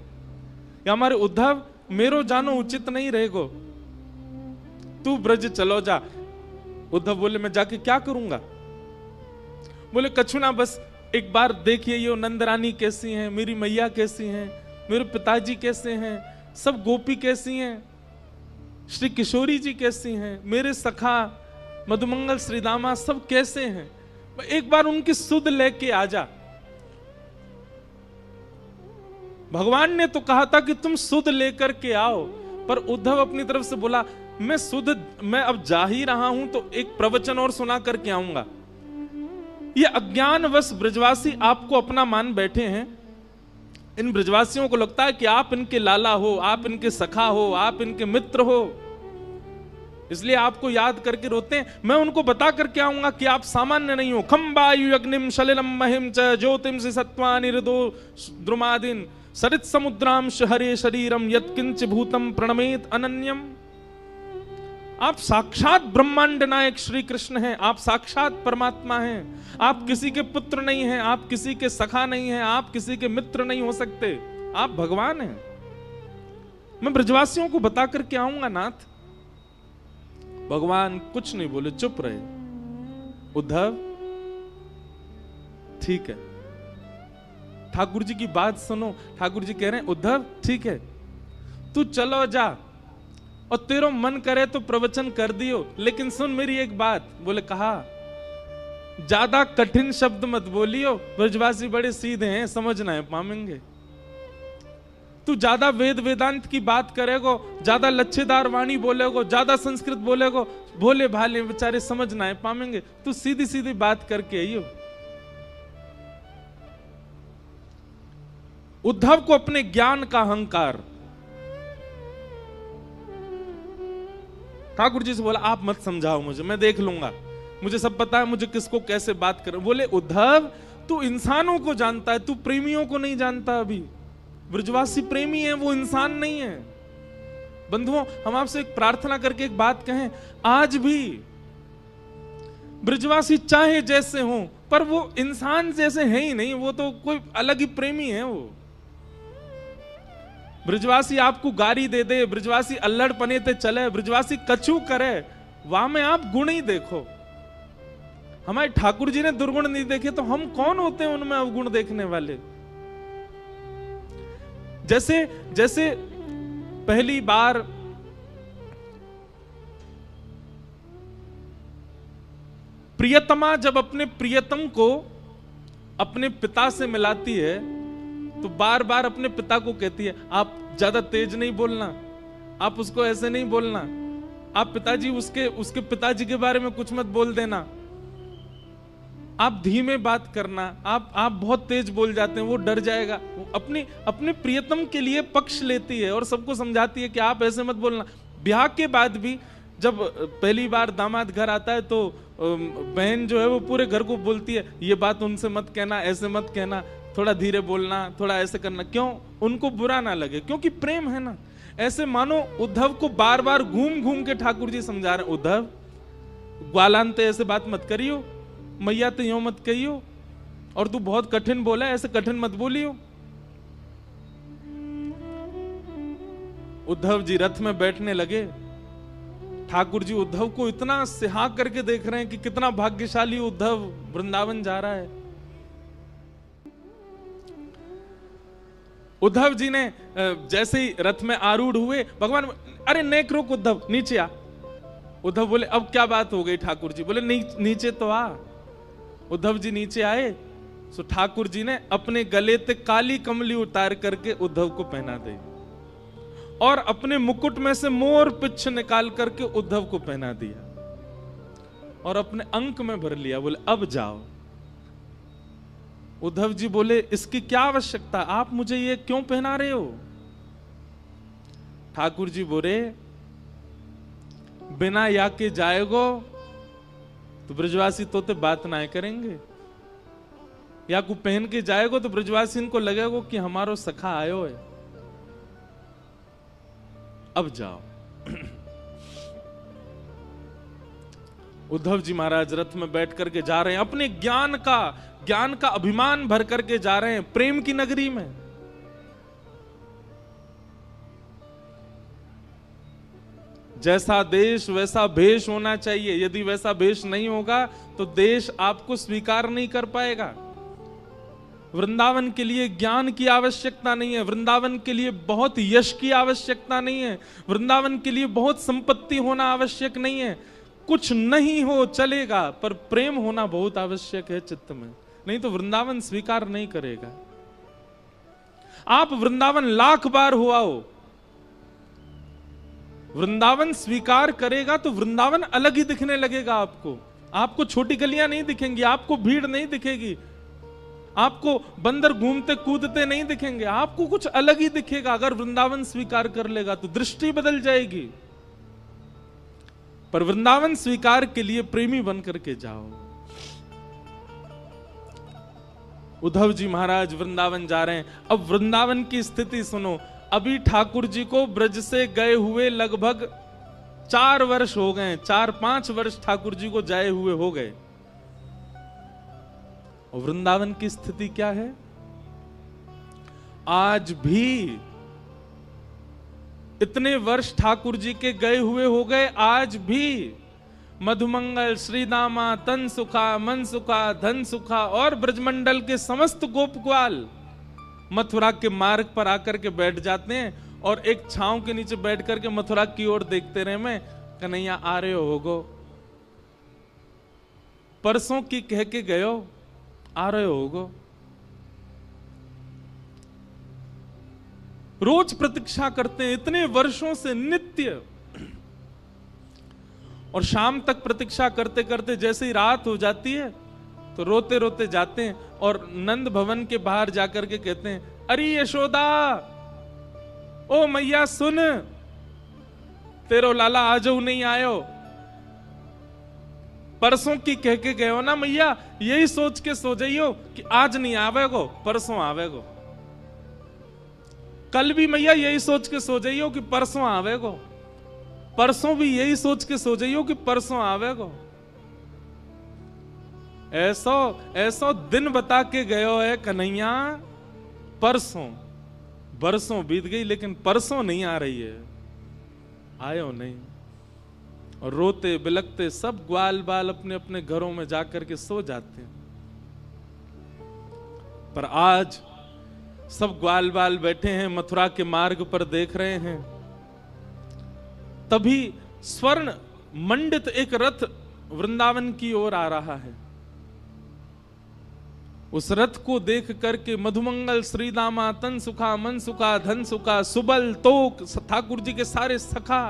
या हमारे उद्धव मेरो जानो उचित नहीं रहेगो, तू ब्रज चलो जा। उद्धव बोले मैं जाके क्या करूंगा? बोले कछु ना, बस एक बार देखिए ये नंदरानी कैसी हैं, मेरी मैया कैसी हैं, मेरे पिताजी कैसे हैं, सब गोपी कैसी हैं, श्री किशोरी जी कैसी हैं, मेरे सखा मधुमंगल श्रीदामा सब कैसे हैं, एक बार उनकी सुध लेके आ जा। भगवान ने तो कहा था कि तुम सुध लेकर के आओ, पर उद्धव अपनी तरफ से बोला मैं अब जा ही रहा हूं तो एक प्रवचन और सुना करके आऊंगा। ये अज्ञानवश ब्रजवासी आपको अपना मान बैठे हैं। इन ब्रजवासियों को लगता है कि आप इनके लाला हो, आप इनके सखा हो, आप इनके मित्र हो, इसलिए आपको याद करके रोते हैं। मैं उनको बता करके आऊंगा कि आप सामान्य नहीं हो। खम वायु अग्निम सलिलम महिम च ज्योतिम से सत्वानि हृदो द्रुमादिन सरित समुद्रांश हरे शरीरम यत्किंच भूतम प्रणमेत अनन्यम। आप साक्षात ब्रह्मांड नायक श्री कृष्ण हैं, आप साक्षात परमात्मा हैं। आप किसी के पुत्र नहीं हैं, आप किसी के सखा नहीं हैं, आप किसी के मित्र नहीं हो सकते, आप भगवान हैं। मैं ब्रजवासियों को बता करके आऊंगा नाथ। भगवान कुछ नहीं बोले, चुप रहे। उद्धव ठीक है, ठाकुर जी की बात सुनो। ठाकुर जी कह रहे हैं उद्धव ठीक है, तू चलो जा, और तेरो मन करे तो प्रवचन कर दियो, लेकिन सुन मेरी एक बात। बोले कहा, ज्यादा कठिन शब्द मत बोलियो, ब्रजवासी बड़े सीधे हैं, समझना है पामेंगे। तू ज्यादा वेद वेदांत की बात करेगो, ज्यादा लच्छेदार वाणी बोलेगो, ज्यादा संस्कृत बोलेगो, भोले भाले बेचारे समझ ना पाएंगे। तू सीधी सीधी बात करके आइयो। उद्धव को अपने ज्ञान का अहंकार। ठाकुर जी से बोला आप मत समझाओ मुझे, मैं देख लूंगा, मुझे सब पता है, मुझे किसको कैसे बात कर। बोले उद्धव तू इंसानों को जानता है, तू प्रेमियों को नहीं जानता। अभी ब्रजवासी प्रेमी है, वो इंसान नहीं है। बंधुओं हम आपसे एक प्रार्थना करके एक बात कहें, आज भी ब्रजवासी चाहे जैसे हो, पर वो इंसान जैसे है ही नहीं, वो तो कोई अलग ही प्रेमी है। वो ब्रजवासी आपको गारी दे दे, ब्रजवासी अल्लड़ पने ते चले, ब्रजवासी कछु करे, वहां में आप गुण ही देखो। हमारे ठाकुर जी ने दुर्गुण नहीं देखे तो हम कौन होते हैं उनमें अवगुण देखने वाले। जैसे जैसे पहली बार प्रियतमा जब अपने प्रियतम को अपने पिता से मिलाती है तो बार बार अपने पिता को कहती है आप ज्यादा तेज नहीं बोलना, आप उसको ऐसे नहीं बोलना, आप पिताजी उसके पिताजी के बारे में कुछ मत बोल देना, आप धीमे बात करना, आप बहुत तेज बोल जाते हैं, वो डर जाएगा। वो अपने प्रियतम के लिए पक्ष लेती है और सबको समझाती है कि आप ऐसे मत बोलना। ब्याह के बाद भी जब पहली बार दामाद घर आता है तो बहन जो है वो पूरे घर को बोलती है ये बात उनसे मत कहना, ऐसे मत कहना, थोड़ा धीरे बोलना, थोड़ा ऐसे करना। क्यों? उनको बुरा ना लगे, क्योंकि प्रेम है ना। ऐसे मानो उद्धव को बार बार घूम घूम के ठाकुर जी समझा रहे, उद्धव ग्वालांते ऐसे बात मत करियो, मैया तो यूं मत कहियो, और तू बहुत कठिन बोला, ऐसे कठिन मत बोलियो। उद्धव जी रथ में बैठने लगे। ठाकुर जी उद्धव को इतना सिहा करके देख रहे हैं कि कितना भाग्यशाली उद्धव जी ने जैसे ही रथ में आरूढ़ हुए, भगवान अरे नेक रोक उद्धव, नीचे आ। उद्धव बोले अब क्या बात हो गई ठाकुर जी? बोले नीचे तो आ। उद्धव जी नीचे आए तो ठाकुर जी ने अपने गले से काली कमली उतार करके उद्धव को पहना दी और अपने मुकुट में से मोर पिच्छ निकाल करके उद्धव को पहना दिया और अपने अंक में भर लिया। बोले अब जाओ। उद्धव जी बोले इसकी क्या आवश्यकता, आप मुझे ये क्यों पहना रहे हो? ठाकुर जी बोले बिना या के जाएगो तो ब्रजवासी तोते बात ना करेंगे, या को पहन के जाएगो तो ब्रजवासी इनको लगेगो कि हमारो सखा आयो है। अब जाओ। उद्धव जी महाराज रथ में बैठ करके जा रहे हैं, अपने ज्ञान का अभिमान भर करके जा रहे हैं प्रेम की नगरी में। जैसा देश वैसा भेष होना चाहिए, यदि वैसा भेष नहीं होगा तो देश आपको स्वीकार नहीं कर पाएगा। वृंदावन के लिए ज्ञान की आवश्यकता नहीं है, वृंदावन के लिए बहुत यश की आवश्यकता नहीं है, वृंदावन के लिए बहुत संपत्ति होना आवश्यक नहीं है। कुछ नहीं हो चलेगा, पर प्रेम होना बहुत आवश्यक है चित्त में, नहीं तो वृंदावन स्वीकार नहीं करेगा। आप वृंदावन लाख बार हो आओ, वृंदावन स्वीकार करेगा तो वृंदावन अलग ही दिखने लगेगा आपको। आपको छोटी गलियां नहीं दिखेंगी, आपको भीड़ नहीं दिखेगी, आपको बंदर घूमते कूदते नहीं दिखेंगे, आपको कुछ अलग ही दिखेगा। अगर वृंदावन स्वीकार कर लेगा तो दृष्टि बदल जाएगी। पर वृंदावन स्वीकार के लिए प्रेमी बन करके जाओ। उद्धव जी महाराज वृंदावन जा रहे हैं। अब वृंदावन की स्थिति सुनो। अभी ठाकुर जी को ब्रज से गए हुए लगभग 4 वर्ष हो गए, 4-5 वर्ष ठाकुर जी को जाए हुए हो गए। और वृंदावन की स्थिति क्या है? आज भी इतने वर्ष ठाकुर जी के गए हुए हो गए, आज भी मधुमंगल, श्रीदामा, तन सुखा, मन सुखा, धन सुखा और ब्रजमंडल के समस्त गोप ग्वाल मथुरा के मार्ग पर आकर के बैठ जाते हैं और एक छांव के नीचे बैठ करके मथुरा की ओर देखते रहे। मैं कन्हैया आ रहे होगो, परसों की कह के गयो, आ रहे होगो। रोज प्रतीक्षा करते हैं इतने वर्षों से नित्य, और शाम तक प्रतीक्षा करते करते जैसे ही रात हो जाती है तो रोते रोते जाते हैं और नंद भवन के बाहर जाकर के कहते हैं, अरे यशोदा, ओ मैया सुन, तेरो लाला आजो नहीं आयो। परसों की कह के गए हो ना मैया, यही सोच के सो जाइयो कि आज नहीं आवेगो, परसों आवेगो। कल भी मैया यही सोच के सो जाइयो कि परसों आवेगो, परसों भी यही सोच के सो जाइयो कि परसों आवेगो। ऐसो दिन बता के गयो है कन्हैया, परसों बरसों बीत गई लेकिन परसों नहीं आ रही है, आयो नहीं। और रोते बिलखते सब ग्वाल बाल अपने अपने घरों में जाकर के सो जाते हैं। पर आज सब ग्वाल बाल बैठे हैं मथुरा के मार्ग पर देख रहे हैं। तभी स्वर्ण मंडित एक रथ वृंदावन की ओर आ रहा है। उस रथ को देख करके मधुमंगल, श्रीदामा, तन सुखा, मन सुखा, धन सुखा, सुबल, तोक, ठाकुर जी के सारे सखा,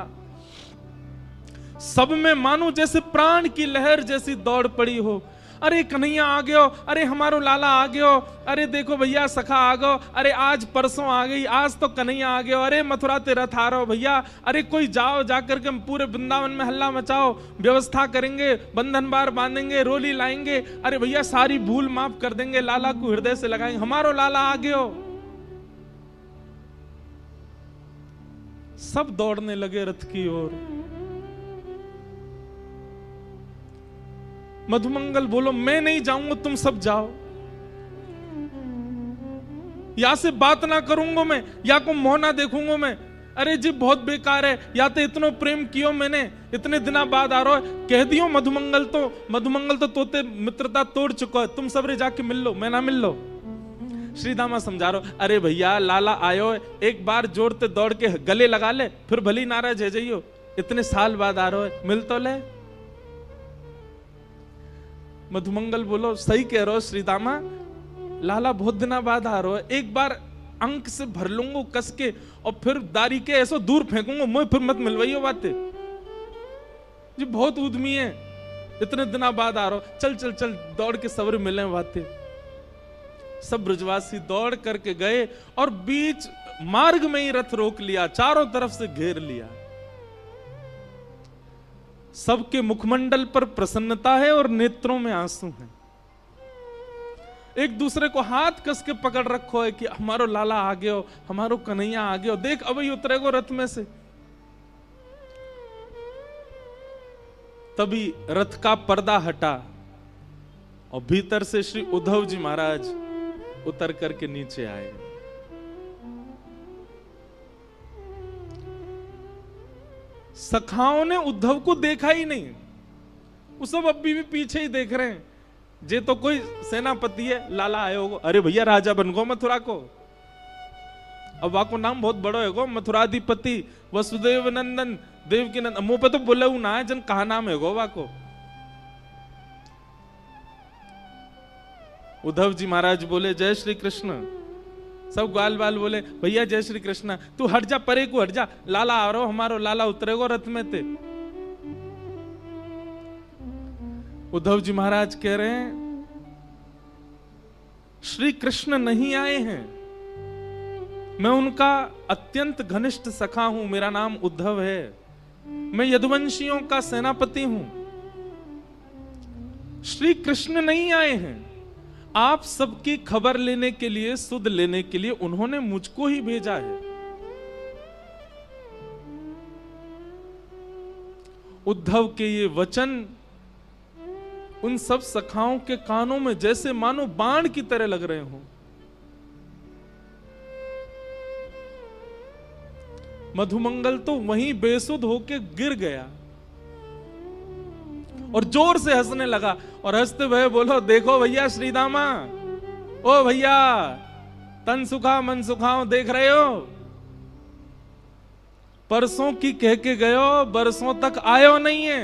सब में मानो जैसे प्राण की लहर जैसी दौड़ पड़ी हो। अरे कन्हैया आ गयो, अरे हमारो लाला आ गयो, अरे देखो भैया सखा आ गयो, अरे आज परसों आ गई, आज तो कन्हैया आ गयो, अरे मथुरा ते रथ आ रहो भैया, अरे कोई जाओ, जाकर के पूरे वृंदावन में हल्ला मचाओ, व्यवस्था करेंगे, बंधन बार बांधेंगे, रोली लाएंगे, अरे भैया सारी भूल माफ कर देंगे, लाला को हृदय से लगाएंगे, हमारो लाला आ गयो। सब दौड़ने लगे रथ की ओर। मधुमंगल बोलो, मैं नहीं जाऊंगा, तुम सब जाओ, या से बात ना करूंगा मैं, या को मुंह ना देखूंगा मैं। अरे जी बहुत बेकार है, या तो इतनो प्रेम कियो मैंने, इतने दिना बाद आ रहा है, कह दियो मधुमंगल तो तोते मित्रता तोड़ चुका है, तुम सबरे जाके मिल लो, मैं ना मिल लो। श्री दामा समझा रहे, अरे भैया लाला आयो, एक बार जोड़ते दौड़ के गले लगा ले, फिर भली नाराज है जाइयो, इतने साल बाद आ रहे हो, मिल तो ले। मधुमंगल बोलो, सही कह रहे हो श्री दामा, लाला बहुत दिनों बाद आ रहे हो, एक बार अंक से भर लूंगा कस के और फिर दारी के ऐसो दूर फेंकूंगा, मुझे फिर मत मिलवाइयो बातें, जी बहुत उद्यमी है, इतने दिनों बाद आ रहा हो, चल चल चल दौड़ के सब्र मिले बातें। सब ब्रजवासी दौड़ करके गए और बीच मार्ग में ही रथ रोक लिया, चारों तरफ से घेर लिया। सबके मुखमंडल पर प्रसन्नता है और नेत्रों में आंसू हैं। एक दूसरे को हाथ कस के पकड़ रखो है कि हमारो लाला आ गयो, हमारो कन्हैया आ गयो, देख अब ही उतरेगो रथ में से। तभी रथ का पर्दा हटा और भीतर से श्री उद्धव जी महाराज उतर करके नीचे आए। सखाओं ने उद्धव को देखा ही नहीं, वो सब अभी भी पीछे ही देख रहे हैं। जे तो कोई सेनापति है, लाला आए होगो, अरे भैया राजा बन गो मथुरा को, अब वाको नाम बहुत बड़ो है गो, मथुराधिपति वसुदेव नंदन देवकी नंदन, मुंह पे तो बोले ना है, जन कहा नाम है गो वाको। उद्धव जी महाराज बोले जय श्री कृष्ण, सब ग्वाल बाल बोले भैया जय श्री कृष्ण, तू हट जा, परे को हट जा, लाला आ रहा हमारो, लाला उतरेगो रथ में ते। उद्धव जी महाराज कह रहे हैं श्री कृष्ण नहीं आए हैं, मैं उनका अत्यंत घनिष्ठ सखा हूं, मेरा नाम उद्धव है, मैं यदुवंशियों का सेनापति हूं। श्री कृष्ण नहीं आए हैं, आप सबकी खबर लेने के लिए, सुध लेने के लिए उन्होंने मुझको ही भेजा है। उद्धव के ये वचन उन सब सखाओं के कानों में जैसे मानो बाण की तरह लग रहे हों। मधुमंगल तो वहीं बेसुध होके गिर गया और जोर से हंसने लगा और हंसते हुए बोलो, देखो भैया श्रीदामा, ओ भैया तन सुखा मन सुखाओ, देख रहे हो, परसों की कह के गयो, बरसों तक आयो नहीं है,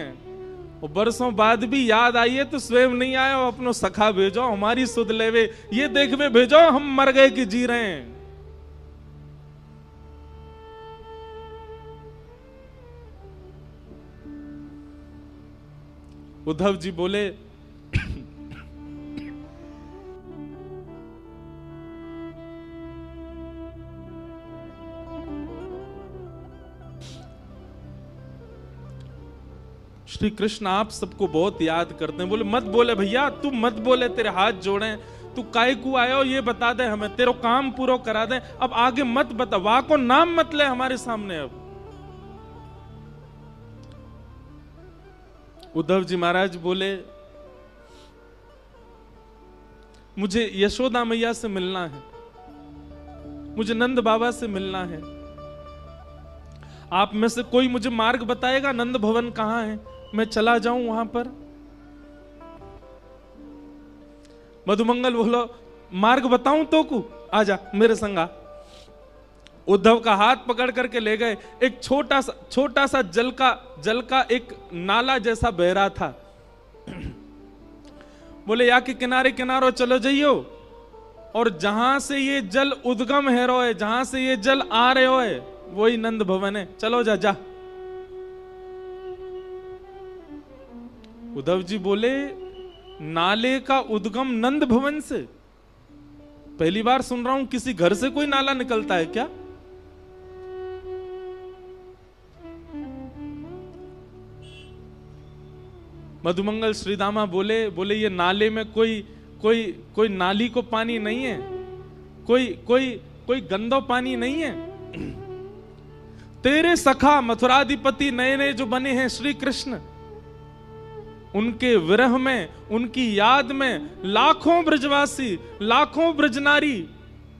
और बरसों बाद भी याद आई है तो स्वयं नहीं आयो, अपनो सखा भेजो, हमारी सुध लेवे, ये देखवे भेजो हम मर गए कि जी रहे हैं। उद्धव जी बोले श्री कृष्ण आप सबको बहुत याद करते हैं। बोले मत बोले भैया, तू मत बोले, तेरे हाथ जोड़े, तू काय को आयो ये बता दे हमें, तेरा काम पूरा करा दे, अब आगे मत बता, वाह को नाम मत ले हमारे सामने। अब उद्धव जी महाराज बोले मुझे यशोदा मैया से मिलना है, मुझे नंद बाबा से मिलना है, आप में से कोई मुझे मार्ग बताएगा, नंद भवन कहां है, मैं चला जाऊं वहां पर। मधुमंगल बोलो मार्ग बताऊं तो को, आजा मेरे संगा। उद्धव का हाथ पकड़ करके ले गए, एक छोटा सा जल का एक नाला जैसा बह रहा था। बोले या के किनारे किनारो चलो जाइयो, और जहां से ये जल उद्गम है रो है, जहां से ये जल आ रहे हो है, वही नंद भवन है, चलो जा जा। उद्धव जी बोले नाले का उद्गम नंद भवन से? पहली बार सुन रहा हूं, किसी घर से कोई नाला निकलता है क्या? मधुमंगल श्रीदामा बोले ये नाले में कोई नाली को पानी नहीं है, कोई गंदो पानी नहीं है। तेरे सखा मथुराधिपति नए नए जो बने हैं श्री कृष्ण, उनके विरह में, उनकी याद में लाखों ब्रजवासी, लाखों ब्रजनारी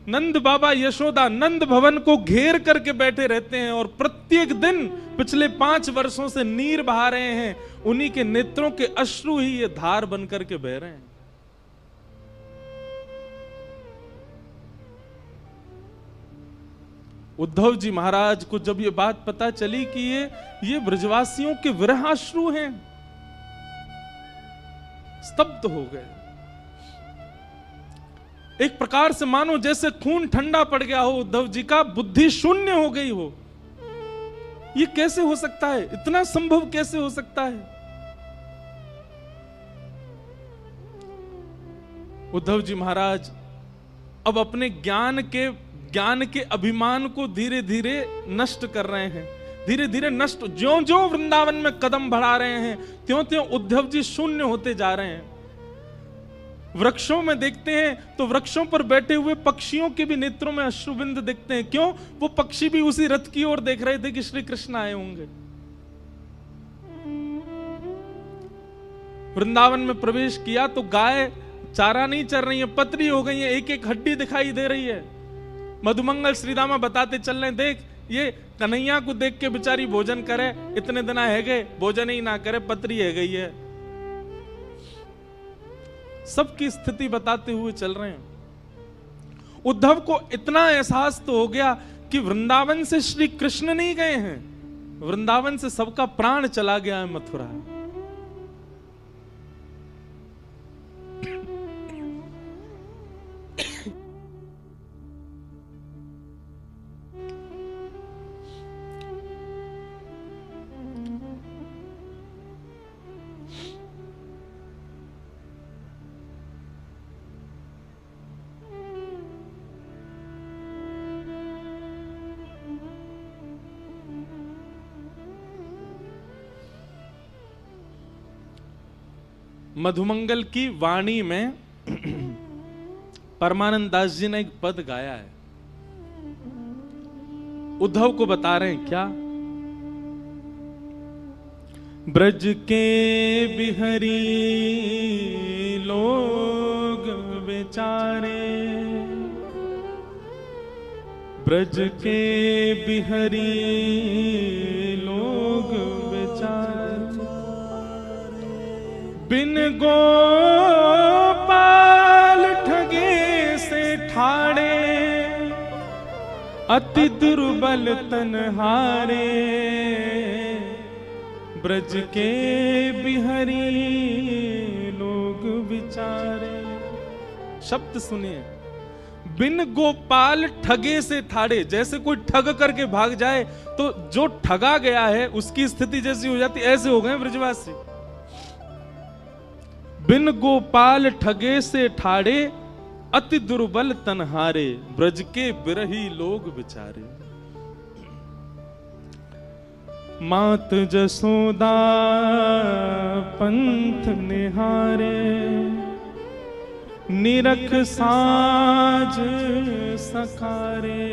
नंद बाबा यशोदा नंद भवन को घेर करके बैठे रहते हैं और प्रत्येक दिन पिछले 5 वर्षों से नीर बहा रहे हैं। उन्हीं के नेत्रों के अश्रु ही ये धार बन करके बह रहे हैं। उद्धव जी महाराज को जब ये बात पता चली कि ये ब्रजवासियों के विरहाश्रु हैं, स्तब्ध हो गए। एक प्रकार से मानो जैसे खून ठंडा पड़ गया हो उद्धव जी का, बुद्धि शून्य हो गई हो। ये कैसे हो सकता है? इतना संभव कैसे हो सकता है? उद्धव जी महाराज अब अपने ज्ञान के अभिमान को धीरे धीरे नष्ट कर रहे हैं, धीरे धीरे नष्ट। ज्यों ज्यों वृंदावन में कदम बढ़ा रहे हैं, त्यों त्यों उद्धव जी शून्य होते जा रहे हैं। वृक्षों में देखते हैं तो वृक्षों पर बैठे हुए पक्षियों के भी नेत्रों में अश्रुबिंद दिखते हैं। क्यों? वो पक्षी भी उसी रथ की ओर देख रहे थे कि श्री कृष्ण आए होंगे। वृंदावन में प्रवेश किया तो गाय चारा नहीं चर रही है, पतली हो गई है, एक एक हड्डी दिखाई दे रही है। मधुमंगल श्रीदामा बताते चल रहे, देख ये कन्हैया को देख के बेचारी भोजन करे, इतने दिन है गए भोजन ही ना करे, पतरी है गई है। सबकी स्थिति बताते हुए चल रहे हैं। उद्धव को इतना एहसास तो हो गया कि वृंदावन से श्री कृष्ण नहीं गए हैं, वृंदावन से सबका प्राण चला गया है मथुरा। मधुमंगल की वाणी में परमानंद दास जी ने एक पद गाया है, उद्धव को बता रहे हैं क्या? ब्रज के बिहरी लोग बेचारे, ब्रज के बिहरी लोग बेचारे, बिन गोपाल ठगे से ठाड़े, अति दुर्बल तनहारे, ब्रज के बिहरी लोग बिचारे। शब्द सुनिए, बिन गोपाल ठगे से ठाड़े। जैसे कोई ठग करके भाग जाए तो जो ठगा गया है उसकी स्थिति जैसी हो जाती, ऐसे हो गए ब्रजवासी। बिन गोपाल ठगे से ठाड़े, अति दुर्बल तनहारे, ब्रज के बिरही लोग बिचारे। मात जसोदा पंथ निहारे, निरख साज सखारे।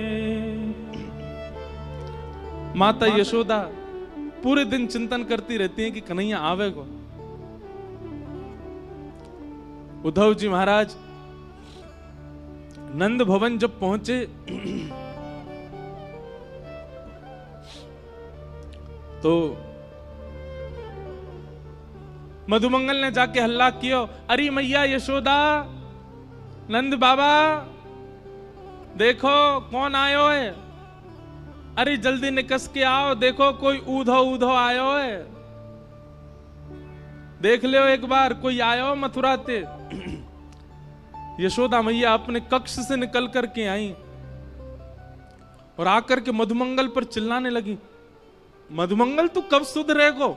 माता यशोदा पूरे दिन चिंतन करती रहती हैं कि कन्हैया आवेगा। उद्धव जी महाराज नंद भवन जब पहुंचे तो मधुमंगल ने जाके हल्ला किया, अरे मैया यशोदा, नंद बाबा देखो कौन आयो है, अरे जल्दी निकस के आओ, देखो कोई ऊधो ऊधो आयो है, देख लो एक बार कोई आयो मथुरा ते। यशोदा मैया अपने कक्ष से निकल करके आई और आकर के मधुमंगल पर चिल्लाने लगी, मधुमंगल तू कब सुधरेगो?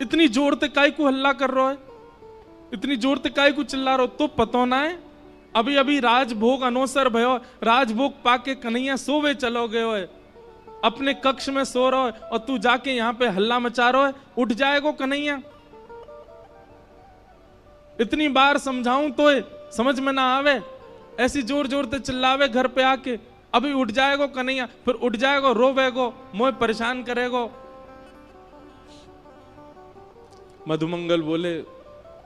इतनी जोर ते काय को हल्ला कर रहा है, इतनी जोर ते काय को चिल्ला रहा हो? तो पतो ना है अभी अभी राजभोग अनोसर भयो, राजभोग पाके कन्हैया सोवे चलो गयो है, अपने कक्ष में सो रहा है और तू जाके यहां पे हल्ला मचा रहा है, उठ जाएगो कन्हैया? इतनी बार समझाऊं तो समझ में ना आवे, ऐसी जोर जोर ते चिल्लावे घर पे आके, अभी उठ जाएगो कन्हैया, फिर उठ जाएगो रोवेगो, मोह परेशान करेगो। मधुमंगल बोले,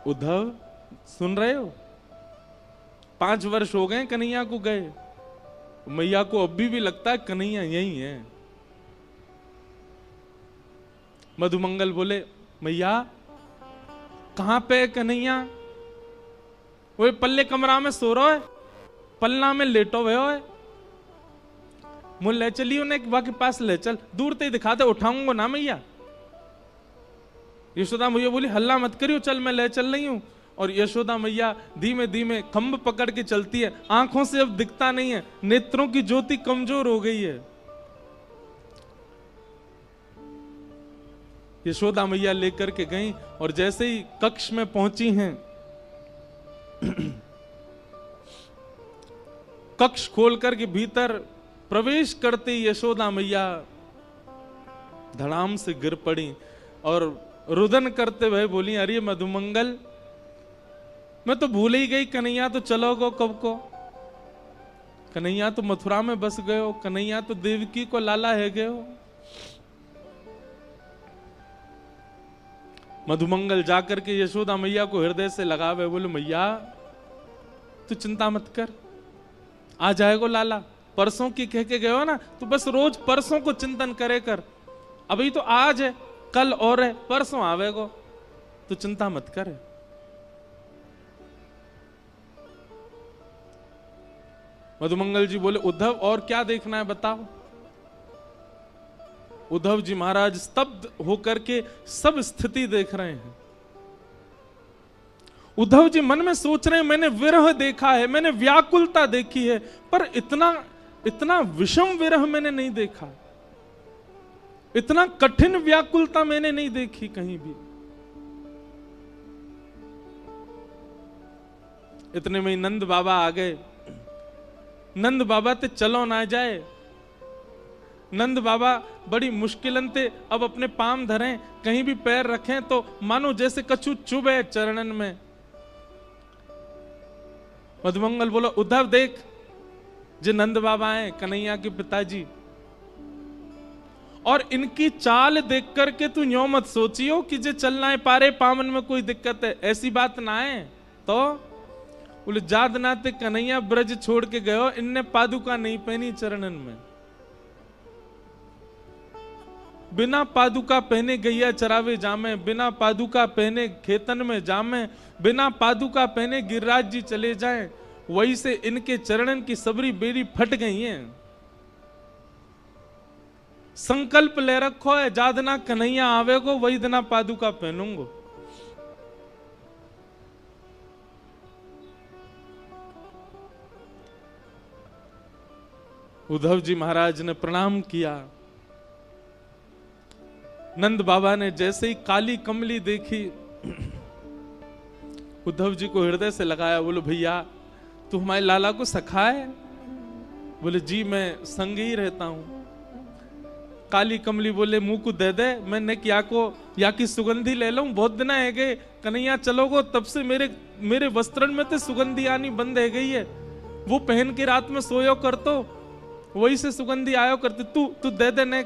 उद्धव सुन रहे हो, 5 वर्ष हो गए कन्हैया को गए, मैया को अभी भी लगता है कन्हैया यही है। मधुमंगल बोले, मैया कहां पे कन्हैया? वो पल्ले कमरा में सो रहा है, पलना में लेटो हुए है। मुझे ले चलिए उन्हें के पास ले चल, दूर ते दिखाते उठाऊंगा ना मैया। यशोदा मैया बोली हल्ला मत करियो, चल मैं ले चल रही हूं। और यशोदा मैया धीमे धीमे खंभ पकड़ के चलती है, आंखों से अब दिखता नहीं है, नेत्रों की ज्योति कमजोर हो गई है। यशोदा मैया लेकर के गई और जैसे ही कक्ष में पहुंची हैं, कक्ष खोलकर के भीतर प्रवेश करते ही यशोदा मैया धड़ाम से गिर पड़ी और रुदन करते हुए बोली, अरे मधुमंगल, मैं तो भूल ही गई, कन्हैया तो चलो गो कब को, कन्हैया तो मथुरा में बस गए हो, कन्हैया तो देवकी को लाला है गए हो। मधुमंगल जाकर के यशोदा मैया को हृदय से लगावे, बोले मैया तू चिंता मत कर, आ जाएगो लाला, परसों की कह के गए हो ना, तू बस रोज परसों को चिंतन करे कर, अभी तो आज है, कल और है, परसों आवेगो, तू चिंता मत कर। मधुमंगल जी बोले, उद्धव और क्या देखना है बताओ। उद्धव जी महाराज स्तब्ध होकर के सब स्थिति देख रहे हैं। उद्धव जी मन में सोच रहे हैं, मैंने विरह देखा है, मैंने व्याकुलता देखी है, पर इतना विषम विरह मैंने नहीं देखा, इतना कठिन व्याकुलता मैंने नहीं देखी कहीं भी। इतने में नंद बाबा आ गए। नंद बाबा ते चलो ना जाए। नंद बाबा बड़ी मुश्किलन ते अब अपने पाम धरें, कहीं भी पैर रखें तो मानो जैसे कछु चुभे चरणन में। मधुमंगल बोलो, उद्धव देख, जे नंद बाबा हैं, कन्हैया के पिताजी, और इनकी चाल देख करके तू यूं मत सोचियो कि जे चलना है पारे पावन में कोई दिक्कत है, ऐसी बात ना है। तो बोले, जाद नाते कन्हैया ब्रज छोड़ के गयो, इनने पादुका नहीं पहनी चरणन में, बिना पादुका पहने गैया चरावे जामे, बिना पादुका पहने खेतन में जामे, बिना पादुका पहने गिरिराज जी चले जाएं, वही से इनके चरणन की सबरी बेरी फट गई हैं। संकल्प ले रखो है, जादना कन्हैया आवेगो वही दिना पादुका पहनूंगो। उद्धव जी महाराज ने प्रणाम किया। नंद बाबा ने जैसे ही काली कमली देखी, उद्धव जी को हृदय से लगाया। बोलो, भैया तू हमारे लाला को सखा है? बोले, जी मैं संग ही रहता हूं। काली कमली बोले, मुंह को दे दे, मैंने क्या को या की सुगंधी ले लूं, बहुत दिन है गए, कन्हैया चलोगो तब से मेरे वस्त्रन में तो सुगंधी आनी बंद है गई है, वो पहन के रात में सोयो कर तो वही से सुगंधी आयो करते, तू दे दे ने।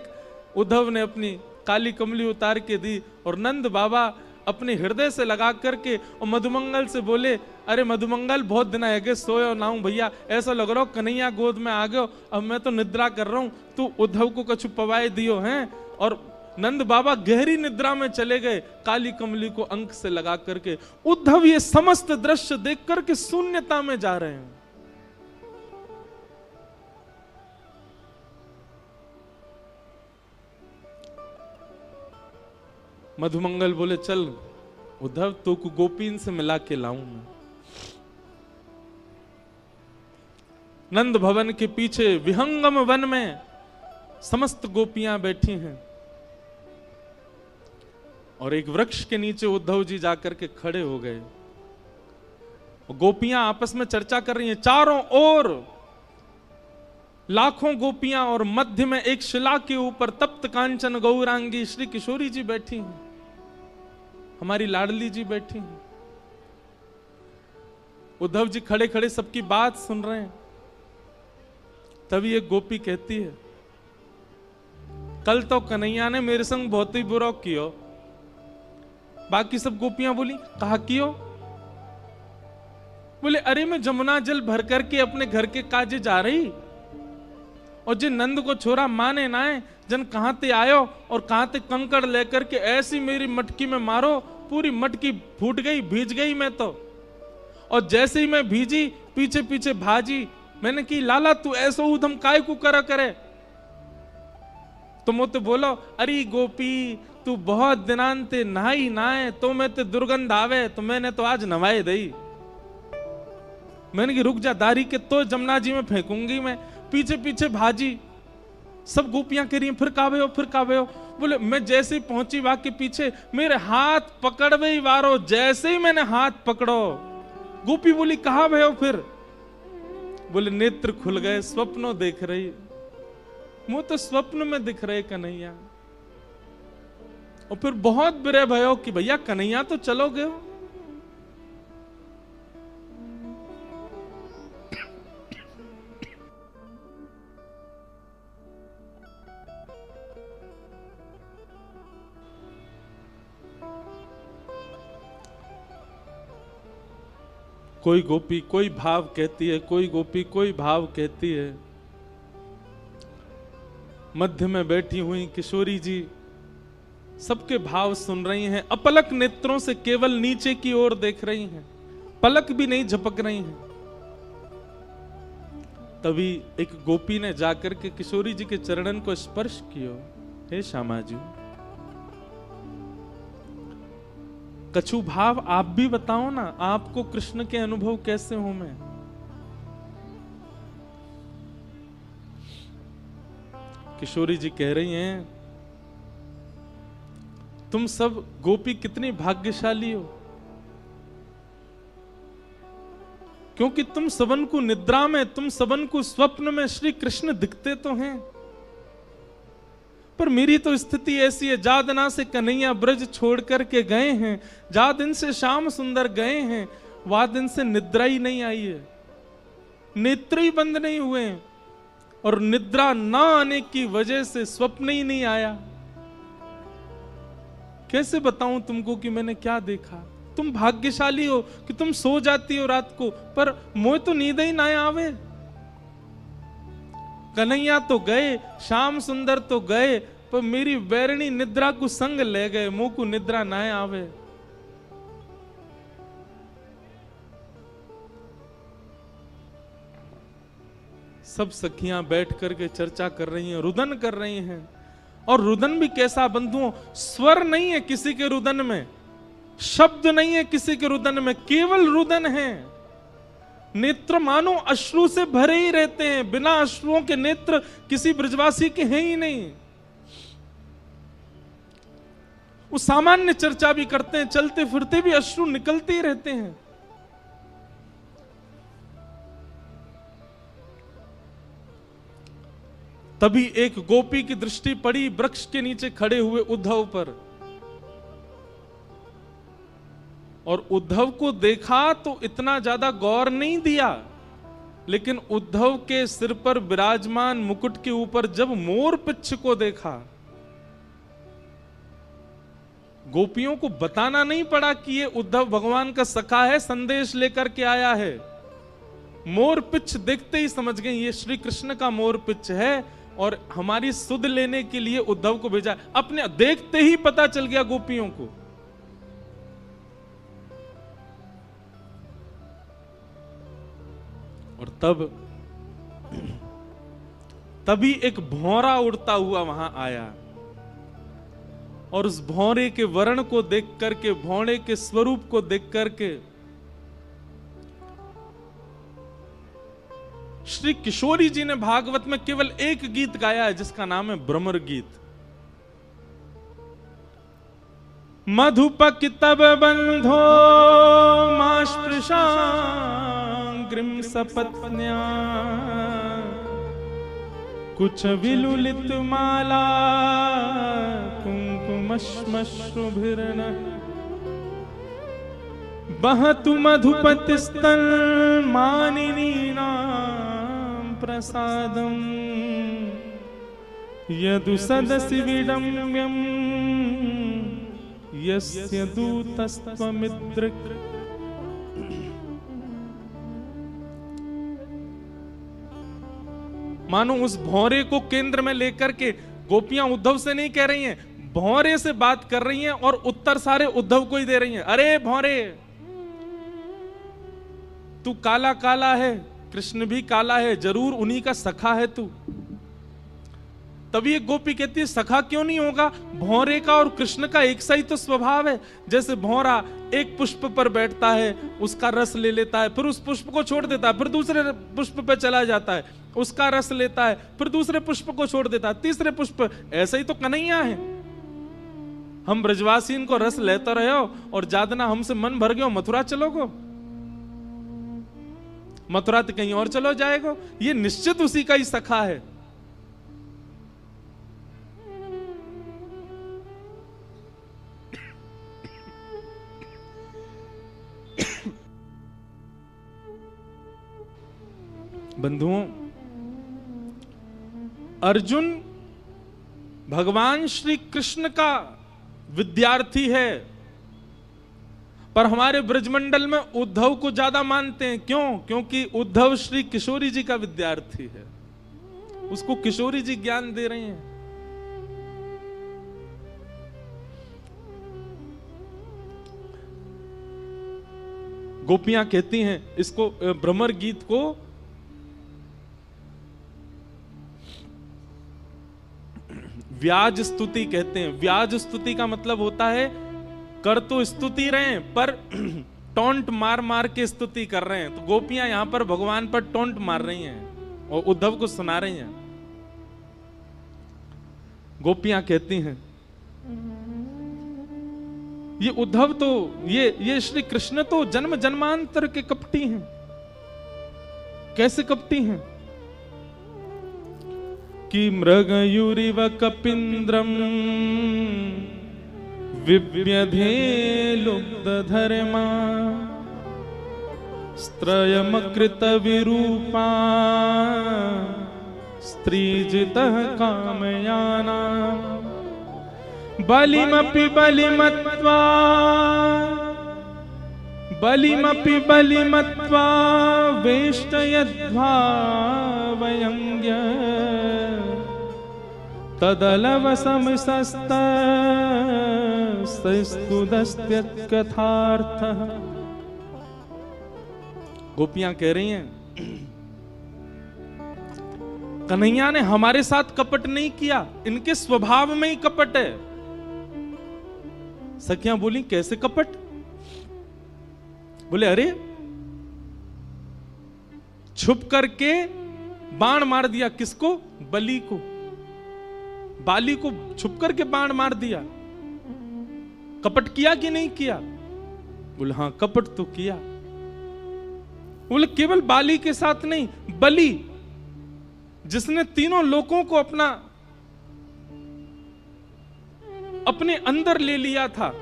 उद्धव ने अपनी काली कमली उतार के दी और नंद बाबा अपने हृदय से लगा करके और मधुमंगल से बोले, अरे मधुमंगल बहुत दिन आगे सोयो ना हूं भैया, ऐसा लग रहा हो कन्हैया गोद में आ गयो, अब मैं तो निद्रा कर रहा हूं, तू उद्धव को कछु पवाए दियो हैं। और नंद बाबा गहरी निद्रा में चले गए, काली कमली को अंक से लगा करके। उद्धव ये समस्त दृश्य देख करके शून्यता में जा रहे हैं। मधुमंगल बोले, चल उद्धव तो को गोपीन से मिला के लाऊं मैं। नंद भवन के पीछे विहंगम वन में समस्त गोपियां बैठी हैं और एक वृक्ष के नीचे उद्धव जी जाकर के खड़े हो गए। गोपियां आपस में चर्चा कर रही हैं, चारों ओर लाखों गोपियां और मध्य में एक शिला के ऊपर तप्त कांचन गौरांगी श्री किशोरी जी बैठी हैं, हमारी लाडली जी बैठी हैं। उद्धव जी खड़े खड़े सबकी बात सुन रहे हैं। तभी एक गोपी कहती है, कल तो कन्हैया ने मेरे संग बहुत ही बुरा किया। बाकी सब गोपियां बोली, कहा कियो? बोले, अरे मैं जमुना जल भर करके अपने घर के काजे जा रही और जिन नंद को छोरा माने ना है, जन कहां ते आयो और कहां ते कंकड़ लेकर के ऐसी मेरी मटकी में मारो, पूरी मटकी फूट गई, भीज गई मैं तो। और जैसे ही मैं भीजी, पीछे पीछे भाजी, मैंने की लाला तू ऐसो उधम काय को करा करे, तुम तो बोलो अरे गोपी तू बहुत दिनांते नहाई नहाए तो मैं ते दुर्गंध आवे तो मैंने तो आज नवाए दई। मैंने कि रुक जा दारी के तो जमुना जी में फेंकूंगी मैं। पीछे पीछे भाजी, सब गोपियां कह रही हैं फिर कावे हो फिर कावे हो। बोले मैं जैसे ही पहुंची वाक के पीछे मेरे हाथ पकड़वे ही वारो, जैसे ही मैंने हाथ पकड़ो गोपी बोली कहां भय हो फिर। बोले नेत्र खुल गए, स्वप्नों देख रही, मुंह तो स्वप्न में दिख रहे कन्हैया। और फिर बहुत बुरे भयो कि भैया कन्हैया तो चलोगे हो। कोई गोपी कोई भाव कहती है, कोई गोपी कोई भाव कहती है। मध्य में बैठी हुई किशोरी जी सबके भाव सुन रही हैं, अपलक नेत्रों से केवल नीचे की ओर देख रही हैं, पलक भी नहीं झपक रही हैं। तभी एक गोपी ने जाकर के किशोरी जी के चरणन को स्पर्श किया। हे श्यामा जी, कछु भाव आप भी बताओ ना, आपको कृष्ण के अनुभव कैसे हो। मैं किशोरी जी कह रही हैं तुम सब गोपी कितनी भाग्यशाली हो, क्योंकि तुम सबन को निद्रा में, तुम सबन को स्वप्न में श्री कृष्ण दिखते तो हैं। पर मेरी तो स्थिति ऐसी है, जा दिना से कन्हैया ब्रज छोड़ करके गए हैं, जा दिन से श्याम सुंदर गए हैं, वह दिन से निद्रा ही नहीं आई है, नेत्र ही बंद नहीं हुए हैं, और निद्रा ना आने की वजह से स्वप्न ही नहीं आया। कैसे बताऊं तुमको कि मैंने क्या देखा। तुम भाग्यशाली हो कि तुम सो जाती हो रात को, पर मोह तो नींद ही ना आवे। कन्हैया तो गए, श्याम सुंदर तो गए, पर मेरी बैरणी निद्रा को संग ले गए, मुंह को निद्रा ना आवे। सब सखियां बैठ करके चर्चा कर रही हैं, रुदन कर रही हैं। और रुदन भी कैसा बंधुओं, स्वर नहीं है किसी के रुदन में, शब्द नहीं है किसी के रुदन में, केवल रुदन है। नेत्र मानो अश्रु से भरे ही रहते हैं, बिना अश्रुओं के नेत्र किसी ब्रजवासी के हैं ही नहीं। वो सामान्य चर्चा भी करते हैं, चलते फिरते भी अश्रु निकलते ही रहते हैं। तभी एक गोपी की दृष्टि पड़ी वृक्ष के नीचे खड़े हुए उद्धव पर, और उद्धव को देखा तो इतना ज्यादा गौर नहीं दिया, लेकिन उद्धव के सिर पर विराजमान मुकुट के ऊपर जब मोर पिच्छ को देखा, गोपियों को बताना नहीं पड़ा कि ये उद्धव भगवान का सखा है, संदेश लेकर के आया है। मोर पिच्छ देखते ही समझ गए ये श्री कृष्ण का मोर पिच्छ है, और हमारी सुध लेने के लिए उद्धव को भेजा। अपने देखते ही पता चल गया गोपियों को। और तभी एक भौरा उड़ता हुआ वहां आया, और उस भौरे के वर्ण को देख करके, भौरे के स्वरूप को देख करके श्री किशोरी जी ने भागवत में केवल एक गीत गाया है, जिसका नाम है भ्रमर गीत। मधुपक तब बंधो मास्पृशांग्रिम सपत्न्या, कुछ विलुलित माला कुंकुमश्मश्रुभिर्न, बहतु मधुपतिस्तन मानिनीनां प्रसादं, यदु सदसि विडम्यं यस्य दूतस्त्वमिद्रिक्। मानो उस भौरे को केंद्र में लेकर के गोपियां उद्धव से नहीं कह रही हैं, भौरे से बात कर रही हैं, और उत्तर सारे उद्धव को ही दे रही हैं। अरे भौरे, तू काला काला है, कृष्ण भी काला है, जरूर उन्हीं का सखा है तू। तभी एक गोपी कहती है सखा क्यों नहीं होगा, भौरे का और कृष्ण का एक सा ही तो स्वभाव है। जैसे भौरा एक पुष्प पर बैठता है, उसका रस ले लेता है, फिर उस पुष्प को छोड़ देता है, फिर दूसरे पुष्प पर चला जाता है, उसका रस लेता है, फिर दूसरे पुष्प को छोड़ देता है, तीसरे पुष्प। ऐसे ही तो कन्हैया है। हम ब्रजवासी इनको रस लेते रहे हो और जादना हमसे मन भर गयो, मथुरा चलोगो, मथुरा तो कहीं और चलो जाएगो। ये निश्चित उसी का ही सखा है। बंधुओं, अर्जुन भगवान श्री कृष्ण का विद्यार्थी है, पर हमारे ब्रजमंडल में उद्धव को ज्यादा मानते हैं। क्यों? क्योंकि उद्धव श्री किशोरी जी का विद्यार्थी है, उसको किशोरी जी ज्ञान दे रहे हैं। गोपियां कहती हैं इसको, भ्रमर गीत को व्याज स्तुति कहते हैं। व्याज स्तुति का मतलब होता है कर तो स्तुति रहे हैं पर टोंट मार मार के स्तुति कर रहे हैं। तो गोपियां यहां पर भगवान पर टोंट मार रही हैं और उद्धव को सुना रही हैं। गोपियां कहती हैं ये उद्धव तो ये श्री कृष्ण तो जन्म जन्मांतर के कपटी हैं। कैसे कपटी हैं? कि मृगयुरिव कपिंद्रम विव्यधे लुब्धधर्मा स्त्रयमकृत विरूपा स्त्रीजितः कामयाना बलिमपि बलिमत्वा वेष्टयद्भावयङ्ग्य तदलवसमस्तस्तुदस्त्यकथार्थः। गोपियां कह रही हैं कन्हैया ने हमारे साथ कपट नहीं किया, इनके स्वभाव में ही कपट है। सखियां बोली कैसे कपट? बोले अरे छुप करके बाण मार दिया। किसको? बलि को, बाली को छुप करके बाण मार दिया। कपट किया कि नहीं किया? बोले हाँ कपट तो किया। बोले केवल बाली के साथ नहीं, बलि जिसने तीनों लोगों को अपने अंदर ले लिया था,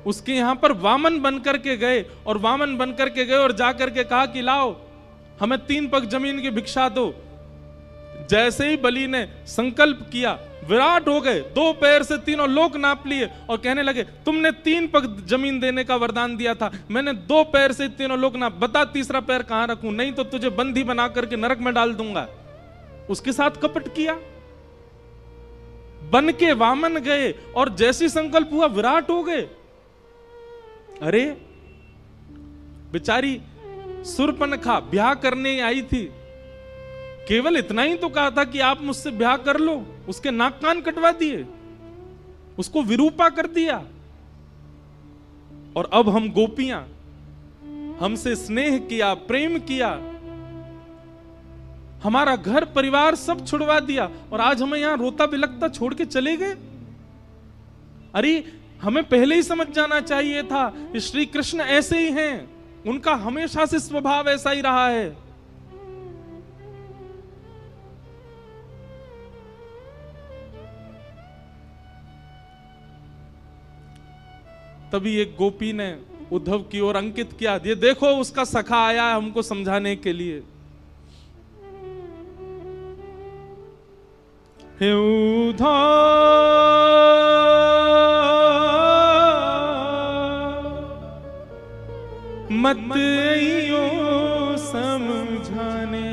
उसके यहां पर वामन बनकर के गए और वामन बनकर के गए और जाकर के कहा कि लाओ हमें 3 पग जमीन की भिक्षा दो। जैसे ही बलि ने संकल्प किया विराट हो गए, 2 पैर से तीनों लोक नाप लिए और कहने लगे तुमने 3 पग जमीन देने का वरदान दिया था, मैंने 2 पैर से तीनों लोक नाप, बता तीसरा पैर कहां रखूं, नहीं तो तुझे बंदी बना करके नरक में डाल दूंगा। उसके साथ कपट किया, बन के वामन गए और जैसी संकल्प हुआ विराट हो गए। अरे बेचारी सुरपनखा ब्याह करने आई थी, केवल इतना ही तो कहा था कि आप मुझसे ब्याह कर लो, उसके नाक कान कटवा दिए, उसको विरूपा कर दिया। और अब हम गोपियां, हमसे स्नेह किया, प्रेम किया, हमारा घर परिवार सब छुड़वा दिया और आज हमें यहां रोता बिलखता छोड़ के चले गए। अरे हमें पहले ही समझ जाना चाहिए था श्री कृष्ण ऐसे ही हैं, उनका हमेशा से स्वभाव ऐसा ही रहा है। तभी एक गोपी ने उद्धव की ओर अंकित किया, ये देखो उसका सखा आया है हमको समझाने के लिए। हे उद्धव मत आइयो समझाने,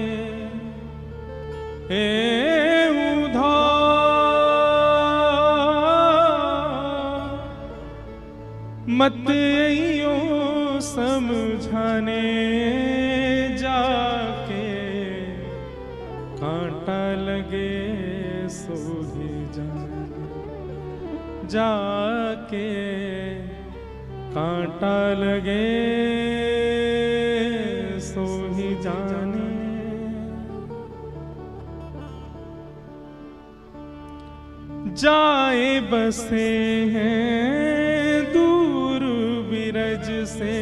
हे उद्धव मत आइयो समझाने, जाके कांटा लगे सो जाके कांटा लगे सो ही जाने। जाए बसे हैं दूर बिरज से,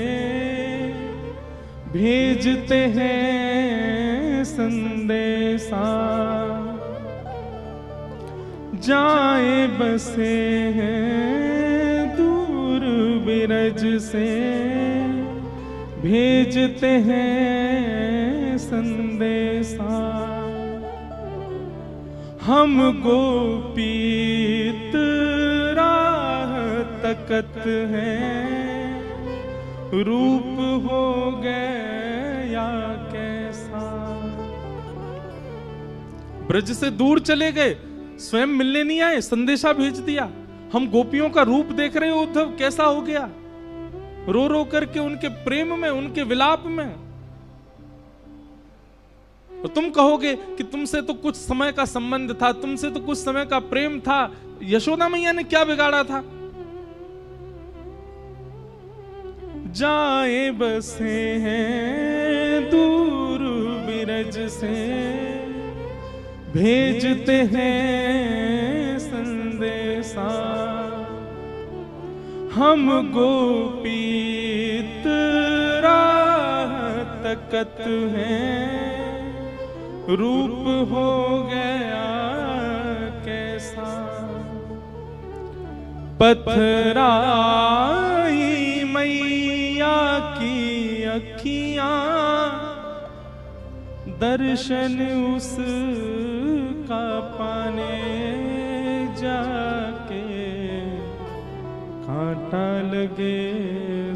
भेजते हैं संदेशा। जाए बसे हैं दूर बिरज से, भेजते हैं संदेशा। हम गोपीत राह तकत हैं, रूप हो गया कैसा। ब्रज से दूर चले गए, स्वयं मिलने नहीं आए, संदेशा भेज दिया। हम गोपियों का रूप देख रहे हो उद्धव, कैसा हो गया, रो रो करके उनके प्रेम में, उनके विलाप में। तो तुम कहोगे कि तुमसे तो कुछ समय का संबंध था, तुमसे तो कुछ समय का प्रेम था, यशोदा मैया ने क्या बिगाड़ा था। जाए बसे हैं दूर बिरज से, भेजते हैं संदेशा। हम गोपीत राह तकत हैं, रूप हो गया कैसा। पथराई मैया की अखियां, दर्शन उसका पाने जाके कांटा लगे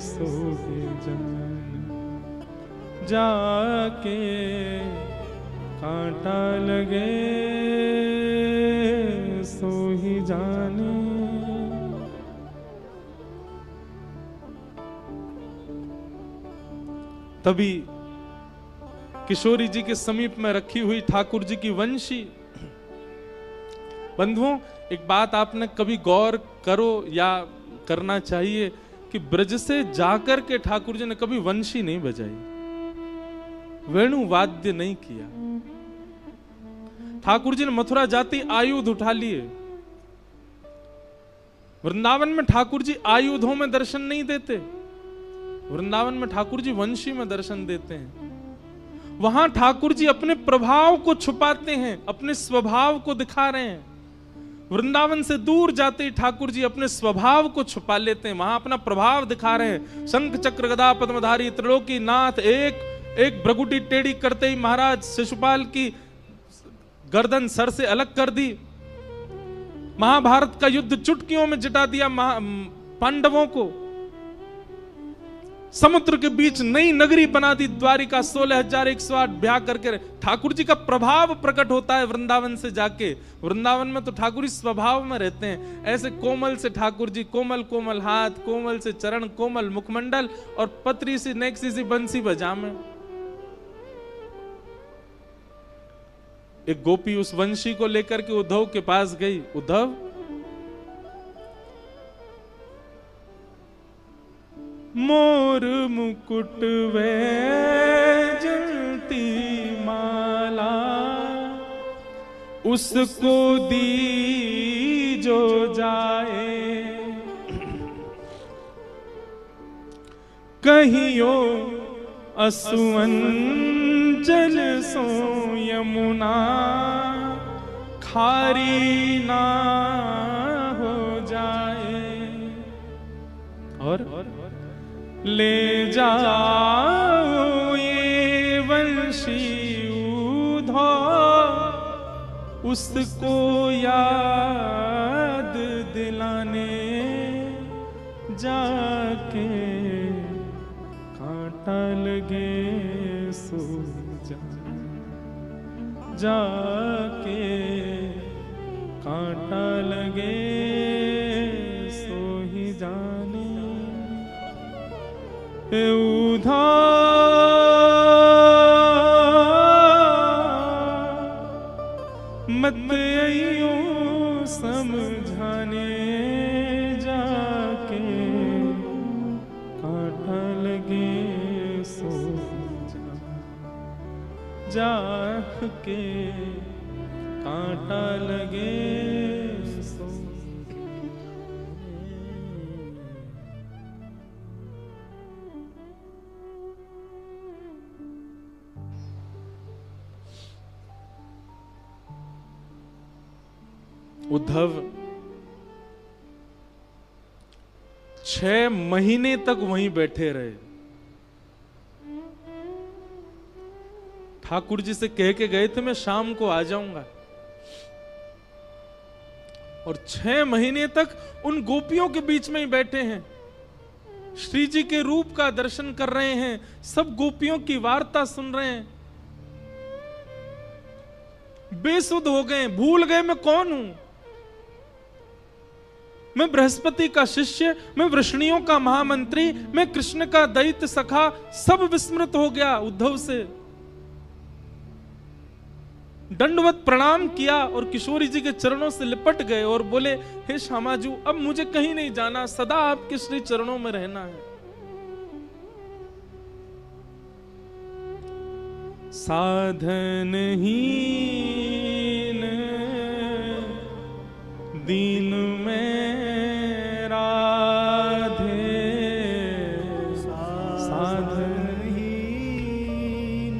सो ही जाने। जाके कांटा लगे सो ही जाने। तभी किशोरी जी के समीप में रखी हुई ठाकुर जी की वंशी। बंधुओं, एक बात आपने कभी गौर करो या करना चाहिए कि ब्रज से जाकर के ठाकुर जी ने कभी वंशी नहीं बजाई, वेणु वाद्य नहीं किया। ठाकुर जी ने मथुरा जाती आयुध उठा लिए। वृंदावन में ठाकुर जी आयुधों में दर्शन नहीं देते, वृंदावन में ठाकुर जी वंशी में दर्शन देते हैं। वहां ठाकुर जी अपने प्रभाव को छुपाते हैं, अपने स्वभाव को दिखा रहे हैं। वृंदावन से दूर जाते ही ठाकुर जी अपने स्वभाव को छुपा लेते हैं, वहां अपना प्रभाव दिखा रहे हैं। शंख चक्र गदा पद्मधारी त्रिलोकी नाथ, एक भ्रगुटी टेढ़ी करते ही महाराज शिशुपाल की गर्दन सर से अलग कर दी। महाभारत का युद्ध चुटकियों में जिता दिया पांडवों को। समुद्र के बीच नई नगरी बना दी द्वारिका, 16,108 ब्याह करके। ठाकुर जी का प्रभाव प्रकट होता है वृंदावन से जाके। वृंदावन में तो ठाकुर जी स्वभाव में रहते हैं। ऐसे कोमल से ठाकुर जी, कोमल कोमल हाथ, कोमल से चरण, कोमल मुखमंडल और पतरी सी नेक्सी सी बंसी बजामे। एक गोपी उस वंशी को लेकर के उद्धव के पास गई। उद्धव, मोर मुकुट वैजंती माला, उसको दी जो जाए। कहियो असुवन जल सो यमुना, खारी ना हो जाए। और ले जाओ ये वंशी उधो, उसको याद दिलाने जाके कांटा लगे सो जाके कांटा लगे सो ही जाने। उधा मत आइयो समझाने, जाह के कांटा लगे सो। उद्धव 6 महीने तक वहीं बैठे रहे। ठाकुर जी से कह के गए थे मैं शाम को आ जाऊंगा, और 6 महीने तक उन गोपियों के बीच में ही बैठे हैं, श्री जी के रूप का दर्शन कर रहे हैं, सब गोपियों की वार्ता सुन रहे हैं। बेसुध हो गए, भूल गए मैं कौन हूं। मैं बृहस्पति का शिष्य, मैं वृष्णियों का महामंत्री, मैं कृष्ण का दैत्य सखा, सब विस्मृत हो गया। उद्धव से दंडवत प्रणाम किया और किशोरी जी के चरणों से लिपट गए और बोले, हे श्यामाजू, अब मुझे कहीं नहीं जाना, सदा आपके श्री चरणों में रहना है। साधन हीन दीन में राधे, साधन हीन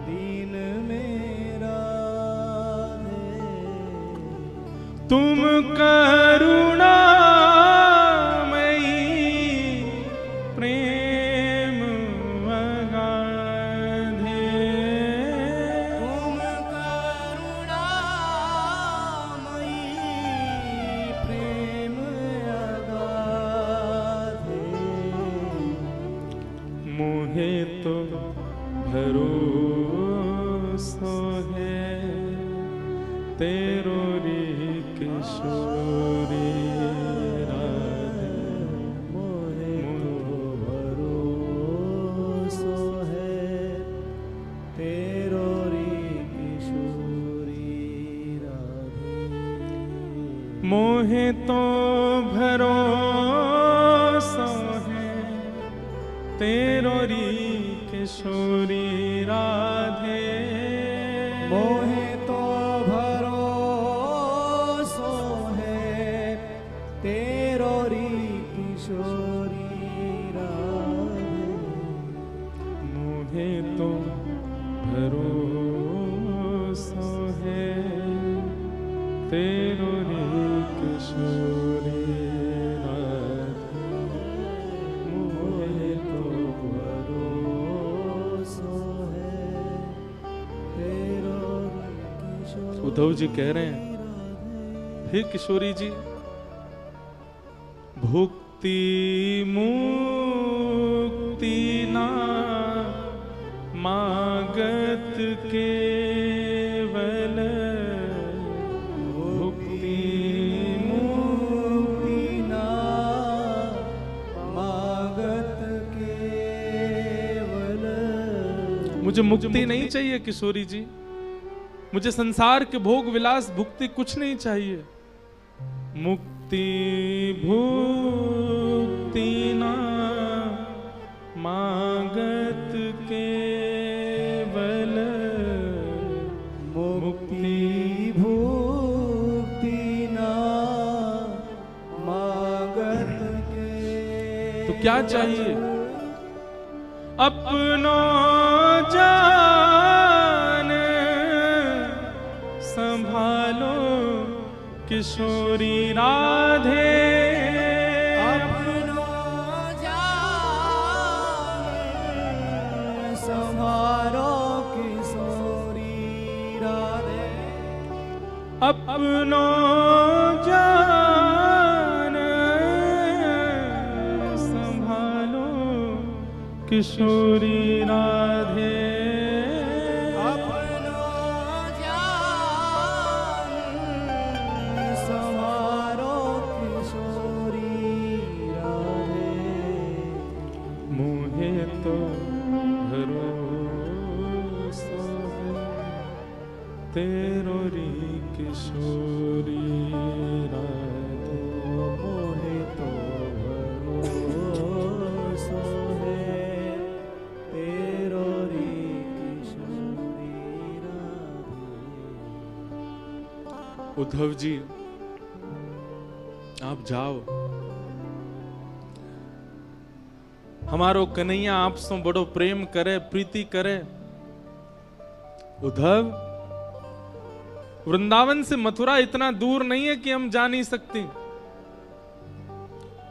दीन में राधे, तुम करुणामयी प्रेम अगाधे, तुम करुणामयी प्रेम अगाधे, मोहे तो भरोसा है तेरो री किशोरी राधे, मोहे तो भरोसा है तेरो री किशोरी राधे, मोहे तो भरोसा है तेरो री किशोरी राधे, मोहे तो भरोसा है तेरो री किशोरी राधे, मोहे तो भरोसा है तेरो रे किशोरी राधे, मोहे तो भरोसा है तेरो री किशोरी। उद्धव जी कह रहे हैं, हे किशोरी जी, भुक्ति मुक्ति ना मागत केवल, भुक्ति मुक्ति ना मागत केवल, मुझे मुक्ति नहीं चाहिए किशोरी जी, मुझे संसार के भोग विलास भुक्ति कुछ नहीं चाहिए। मुक्ति भुक्ति ना मागत केवल, मुक्ति भुक्ति ना मागत केवल। तो क्या चाहिए? अपनो जान संभालो किशोरी राधे, अपनो जान संभालो किशोरी राधे, अपनो जान संभालो किशोरी राधे, अपनो जान संभालो किशोरी राधे, मोहे तो भरोसा है तेरो री किशोरी राधे, मोहे तो भरोसा है तेरो री उद्धव जी आप जाओ, हमारो कन्हैया आपसे बड़ो प्रेम करे, प्रीति करे। उद्धव, वृंदावन से मथुरा इतना दूर नहीं है कि हम जा नहीं सकते।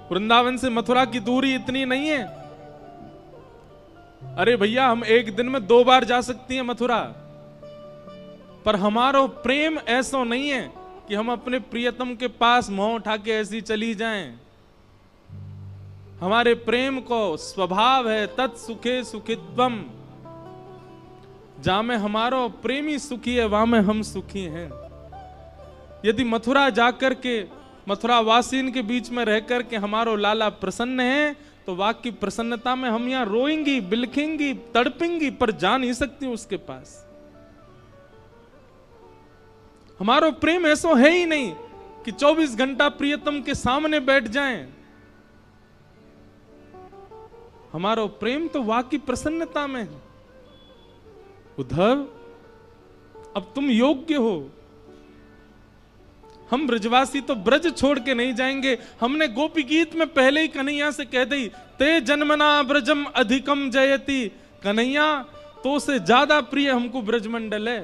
वृंदावन से मथुरा की दूरी इतनी नहीं है। अरे भैया, हम एक दिन में 2 बार जा सकती हैं मथुरा, पर हमारो प्रेम ऐसा नहीं है कि हम अपने प्रियतम के पास मुंह उठा के ऐसी चली जाएं। हमारे प्रेम को स्वभाव है तत्सुखे सुखित्वम, जहां में हमारो प्रेमी सुखी है वहां में हम सुखी हैं। यदि मथुरा जाकर के मथुरा वासीन के बीच में रहकर के हमारो लाला प्रसन्न है, तो वाकई प्रसन्नता में हम यहां रोएंगी, बिलखेंगी, तड़पेंगी, पर जा नहीं सकती उसके पास। हमारो प्रेम ऐसा है ही नहीं कि 24 घंटा प्रियतम के सामने बैठ जाएं। हमारो प्रेम तो वाकई प्रसन्नता में है। उद्धव, अब तुम योग्य हो। हम ब्रजवासी तो ब्रज छोड़ के नहीं जाएंगे। हमने गोपी गीत में पहले ही कन्हैया से कह दी, ते जन्मना ब्रजम अधिकम जयति। कन्हैया, तो से ज्यादा प्रिय हमको ब्रजमंडल है।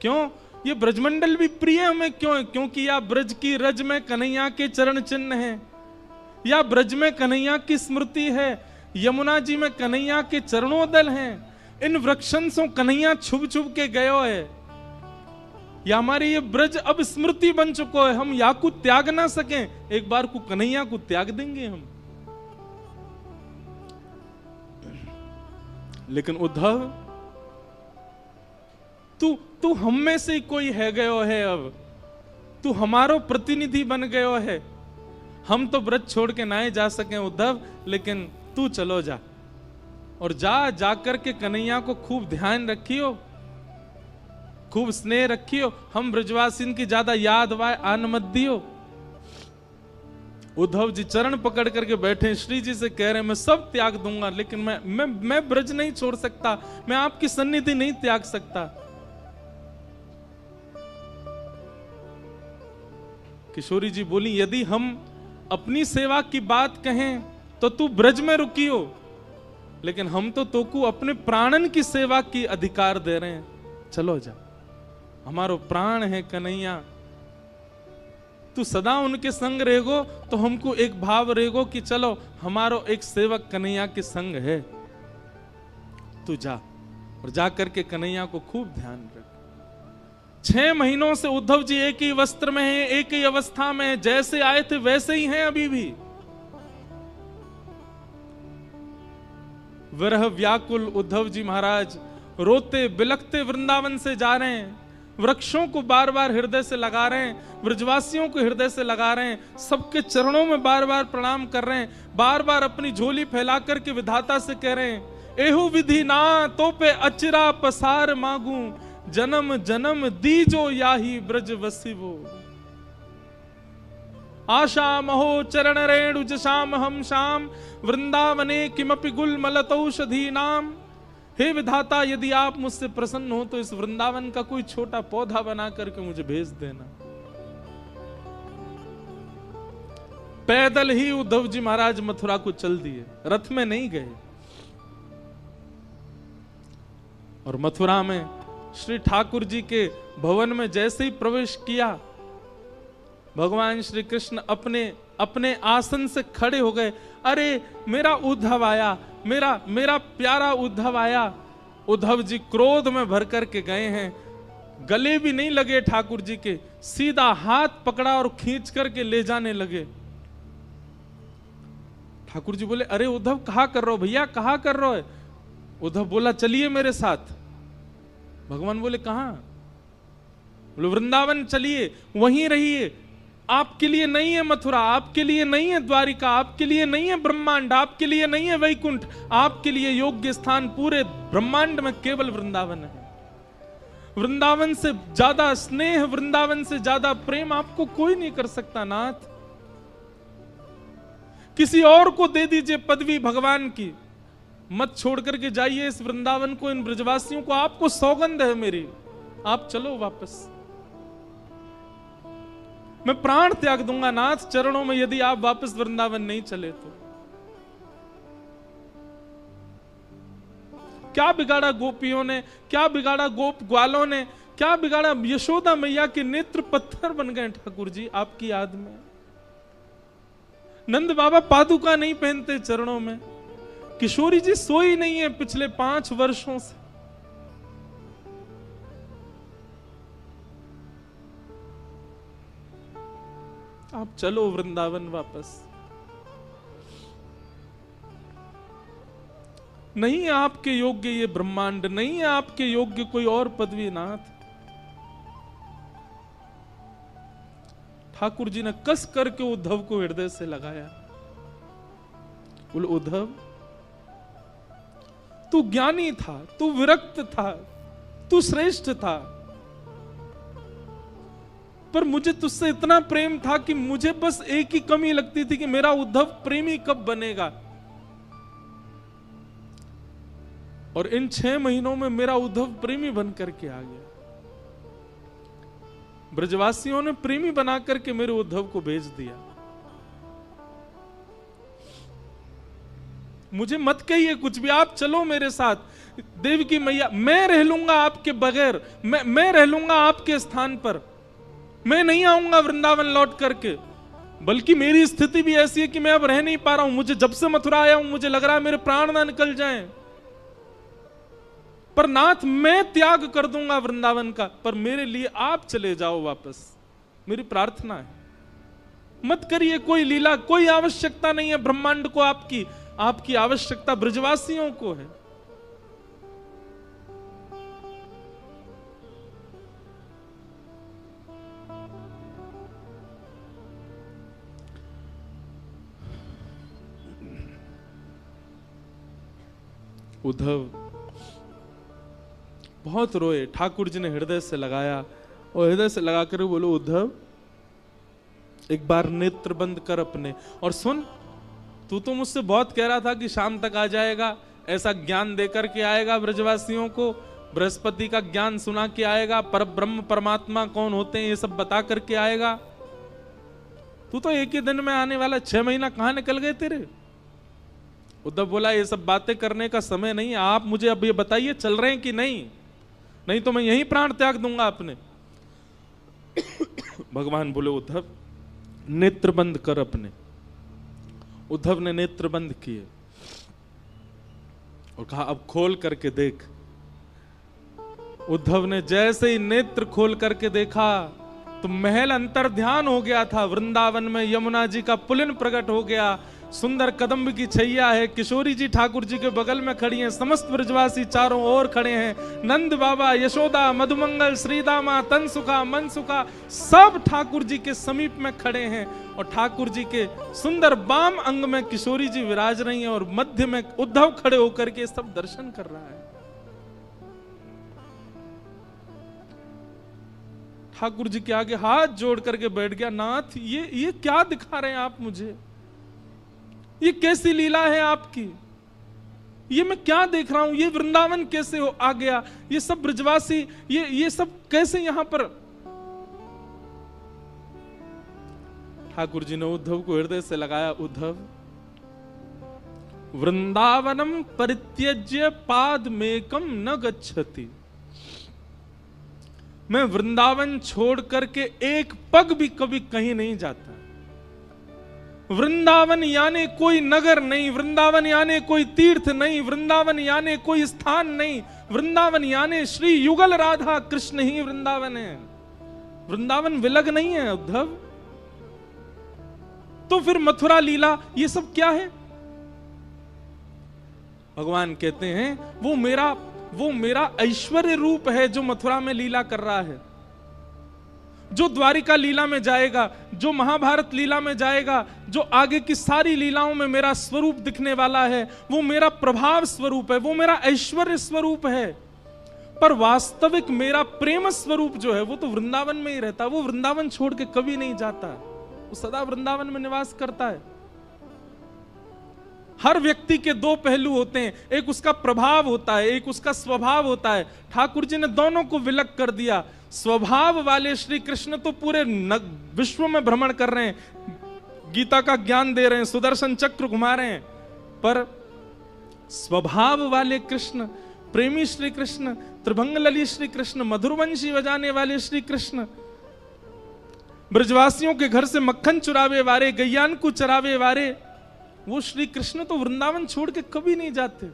क्यों? ये ब्रजमंडल भी प्रिय हमें क्यों है? क्योंकि या ब्रज की रज में कन्हैया के चरण चिन्ह हैं, या ब्रज में कन्हैया की स्मृति है, यमुना जी में कन्हैया के चरणोदल हैं। इन वृक्षन से कन्हैया छुप छुप के गयो है। या हमारे ये ब्रज अब स्मृति बन चुको है, हम या को त्याग ना सकें। एक बार को कन्हैया को त्याग देंगे हम। लेकिन उद्धव, तू हम में से कोई है गयो है। अब तू हमारो प्रतिनिधि बन गयो है। हम तो ब्रज छोड़ के ना जा सके उद्धव, लेकिन तू चलो जा, और जाकर के कन्हैया को खूब ध्यान रखियो, खूब स्नेह रखियो। हम ब्रजवासिन की ज्यादा याद वाय आन मत दियो। उद्धव जी चरण पकड़ करके बैठे, श्री जी से कह रहे हैं मैं सब त्याग दूंगा, लेकिन मैं ब्रज नहीं छोड़ सकता, मैं आपकी सन्निधि नहीं त्याग सकता। किशोरी जी बोली, यदि हम अपनी सेवा की बात कहें तो तू ब्रज में रुकियो, लेकिन हम तो तोकू अपने प्राणन की सेवा की अधिकार दे रहे हैं। चलो जा, हमारो प्राण है कन्हैया। तू सदा उनके संग रहेगो तो हमको एक भाव रहेगो कि चलो हमारो एक सेवक कन्हैया के संग है। तू जा, और जा करके कन्हैया को खूब ध्यान रख। 6 महीनों से उद्धव जी एक ही वस्त्र में हैं, एक ही अवस्था में, जैसे आए थे वैसे ही हैं अभी भी। विरह व्याकुल उद्धव जी महाराज रोते बिलखते वृंदावन से जा रहे हैं। वृक्षों को बार बार हृदय से लगा रहे हैं, ब्रजवासियों को हृदय से लगा रहे हैं, सबके चरणों में बार बार प्रणाम कर रहे हैं, बार बार अपनी झोली फैला करके विधाता से कह रहे हैं, एहु विधि ना तो पे अचिरा पसार मांगू, जन्म जन्म दीजो याही ब्रज वसिवो। आशा महो चरण रेणु जशाम हम शाम, वृंदावने किमपि गुलमलतौषधी नाम। हे विधाता, यदि आप मुझसे प्रसन्न हो तो इस वृंदावन का कोई छोटा पौधा बना करके मुझे भेज देना। पैदल ही उद्धव जी महाराज मथुरा को चल दिए, रथ में नहीं गए। और मथुरा में श्री ठाकुर जी के भवन में जैसे ही प्रवेश किया, भगवान श्री कृष्ण अपने आसन से खड़े हो गए। अरे मेरा उद्धव आया, मेरा प्यारा उद्धव आया। उद्धव जी क्रोध में भर करके गए हैं, गले भी नहीं लगे ठाकुर जी के, सीधा हाथ पकड़ा और खींच करके ले जाने लगे। ठाकुर जी बोले, अरे उद्धव कहा कर रहे हो भैया, कहा कर रहे हो? उद्धव बोला, चलिए मेरे साथ। भगवान बोले, कहां? बोले, वृंदावन चलिए, वहीं रहिए। आपके लिए नहीं है मथुरा, आपके लिए नहीं है द्वारिका, आपके लिए नहीं है ब्रह्मांड, आपके लिए नहीं है वैकुंठ, आपके लिए योग्य स्थान पूरे ब्रह्मांड में केवल वृंदावन है। वृंदावन से ज्यादा स्नेह, वृंदावन से ज्यादा प्रेम आपको कोई नहीं कर सकता नाथ। किसी और को दे दीजिए पदवी भगवान की, मत छोड़ करके जाइए इस वृंदावन को, इन ब्रजवासियों को। आपको सौगंध है मेरी, आप चलो वापस। मैं प्राण त्याग दूंगा नाथ चरणों में यदि आप वापस वृंदावन नहीं चले तो। क्या बिगाड़ा गोपियों ने, क्या बिगाड़ा गोप ग्वालों ने, क्या बिगाड़ा? यशोदा मैया के नेत्र पत्थर बन गए ठाकुर जी आपकी याद में। नंद बाबा पादुका नहीं पहनते चरणों में। किशोरी जी सोई नहीं है पिछले 5 वर्षों से। आप चलो वृंदावन वापस। नहीं है आपके योग्य ये ब्रह्मांड, नहीं है आपके योग्य कोई और पदवी नाथ। ठाकुर जी ने कस करके उद्धव को हृदय से लगाया। बोले उद्धव तू ज्ञानी था, तू विरक्त था, तू श्रेष्ठ था, पर मुझे तुझसे इतना प्रेम था कि मुझे बस एक ही कमी लगती थी कि मेरा उद्धव प्रेमी कब बनेगा। और इन 6 महीनों में मेरा उद्धव प्रेमी बन करके आ गया। ब्रजवासियों ने प्रेमी बना करके मेरे उद्धव को भेज दिया। मुझे मत कहिए कुछ भी, आप चलो मेरे साथ। देवी की मैया, मैं रह लूंगा आपके बगैर, मैं रह लूंगा आपके स्थान पर। मैं नहीं आऊंगा वृंदावन लौट करके। बल्कि मेरी स्थिति भी ऐसी है कि मैं अब रह नहीं पा रहा हूं। मुझे जब से मथुरा आया हूं मुझे लग रहा है मेरे प्राण ना निकल जाएं। पर नाथ मैं त्याग कर दूंगा वृंदावन का, पर मेरे लिए आप चले जाओ वापस, मेरी प्रार्थना है। मत करिए कोई लीला, कोई आवश्यकता नहीं है ब्रह्मांड को आपकी। आपकी आवश्यकता ब्रजवासियों को है। उद्धव बहुत रोए। ठाकुर जी ने हृदय से लगाया और हृदय से लगाकर बोलो उद्धव एक बार नेत्र बंद कर अपने, और सुन, तू तो मुझसे बहुत कह रहा था कि शाम तक आ जाएगा, ऐसा ज्ञान देकर के आएगा ब्रजवासियों को, बृहस्पति का ज्ञान सुना के आएगा, पर ब्रह्म परमात्मा कौन होते हैं ये सब बता करके आएगा। तू तो एक ही दिन में आने वाला, 6 महीना कहां निकल गए तेरे। उद्धव बोला ये सब बातें करने का समय नहीं है, आप मुझे अब ये बताइए चल रहे हैं कि नहीं, नहीं तो मैं यही प्राण त्याग दूंगा अपने। भगवान बोले उद्धव नेत्र बंद कर अपने। उद्धव ने नेत्र बंद किए और कहा अब खोल करके देख। उद्धव ने जैसे ही नेत्र खोल करके देखा तो महल अंतर ध्यान हो गया था। वृंदावन में यमुना जी का पुलिन प्रकट हो गया, सुंदर कदम्ब की छैया है, किशोरी जी ठाकुर जी के बगल में खड़ी हैं, समस्त ब्रजवासी चारों ओर खड़े हैं, नंद बाबा, यशोदा, मधुमंगल, श्रीदामा, तनसुखा, मनसुखा सब ठाकुर जी के समीप में खड़े हैं। और ठाकुर जी के सुंदर बाम अंग में किशोरी जी विराज रही हैं और मध्य में उद्धव खड़े होकर के सब दर्शन कर रहा है। ठाकुर जी के आगे हाथ जोड़ करके बैठ गया। नाथ ये क्या दिखा रहे हैं आप मुझे, ये कैसी लीला है आपकी, ये मैं क्या देख रहा हूं, ये वृंदावन कैसे आ गया, ये सब ब्रजवासी ये सब कैसे यहां पर। ठाकुर जी ने उद्धव को हृदय से लगाया। उद्धव वृंदावनम परित्यज्य पादमेकम न गच्छति। मैं वृंदावन छोड़ करके एक पग भी कभी कहीं नहीं जाता। वृंदावन यानी कोई नगर नहीं, वृंदावन यानी कोई तीर्थ नहीं, वृंदावन यानी कोई स्थान नहीं, वृंदावन यानी श्री युगल राधा कृष्ण ही वृंदावन है। वृंदावन विलग नहीं है उद्धव। तो फिर मथुरा लीला ये सब क्या है। भगवान कहते हैं वो मेरा ऐश्वर्य रूप है जो मथुरा में लीला कर रहा है। जो द्वारिका लीला में जाएगा, जो महाभारत लीला में जाएगा, जो आगे की सारी लीलाओं में मेरा स्वरूप दिखने वाला है, वो मेरा प्रभाव स्वरूप है, वो मेरा ऐश्वर्य स्वरूप है। पर वास्तविक मेरा प्रेम स्वरूप जो है वो तो वृंदावन में ही रहता है। वो वृंदावन छोड़ के कभी नहीं जाता, वो सदा वृंदावन में निवास करता है। हर व्यक्ति के दो पहलू होते हैं, एक उसका प्रभाव होता है, एक उसका स्वभाव होता है। ठाकुर जी ने दोनों को विलग कर दिया। स्वभाव वाले श्री कृष्ण तो पूरे विश्व में भ्रमण कर रहे हैं, गीता का ज्ञान दे रहे हैं, सुदर्शन चक्र घुमा रहे हैं, पर स्वभाव वाले कृष्ण, प्रेमी श्री कृष्ण, त्रिभंग लली श्री कृष्ण, मधुरवंशी बजाने वाले श्री कृष्ण, ब्रजवासियों के घर से मक्खन चुरावे वाले, गैयान को चरावे वाले, वो श्री कृष्ण तो वृंदावन छोड़ के कभी नहीं जाते।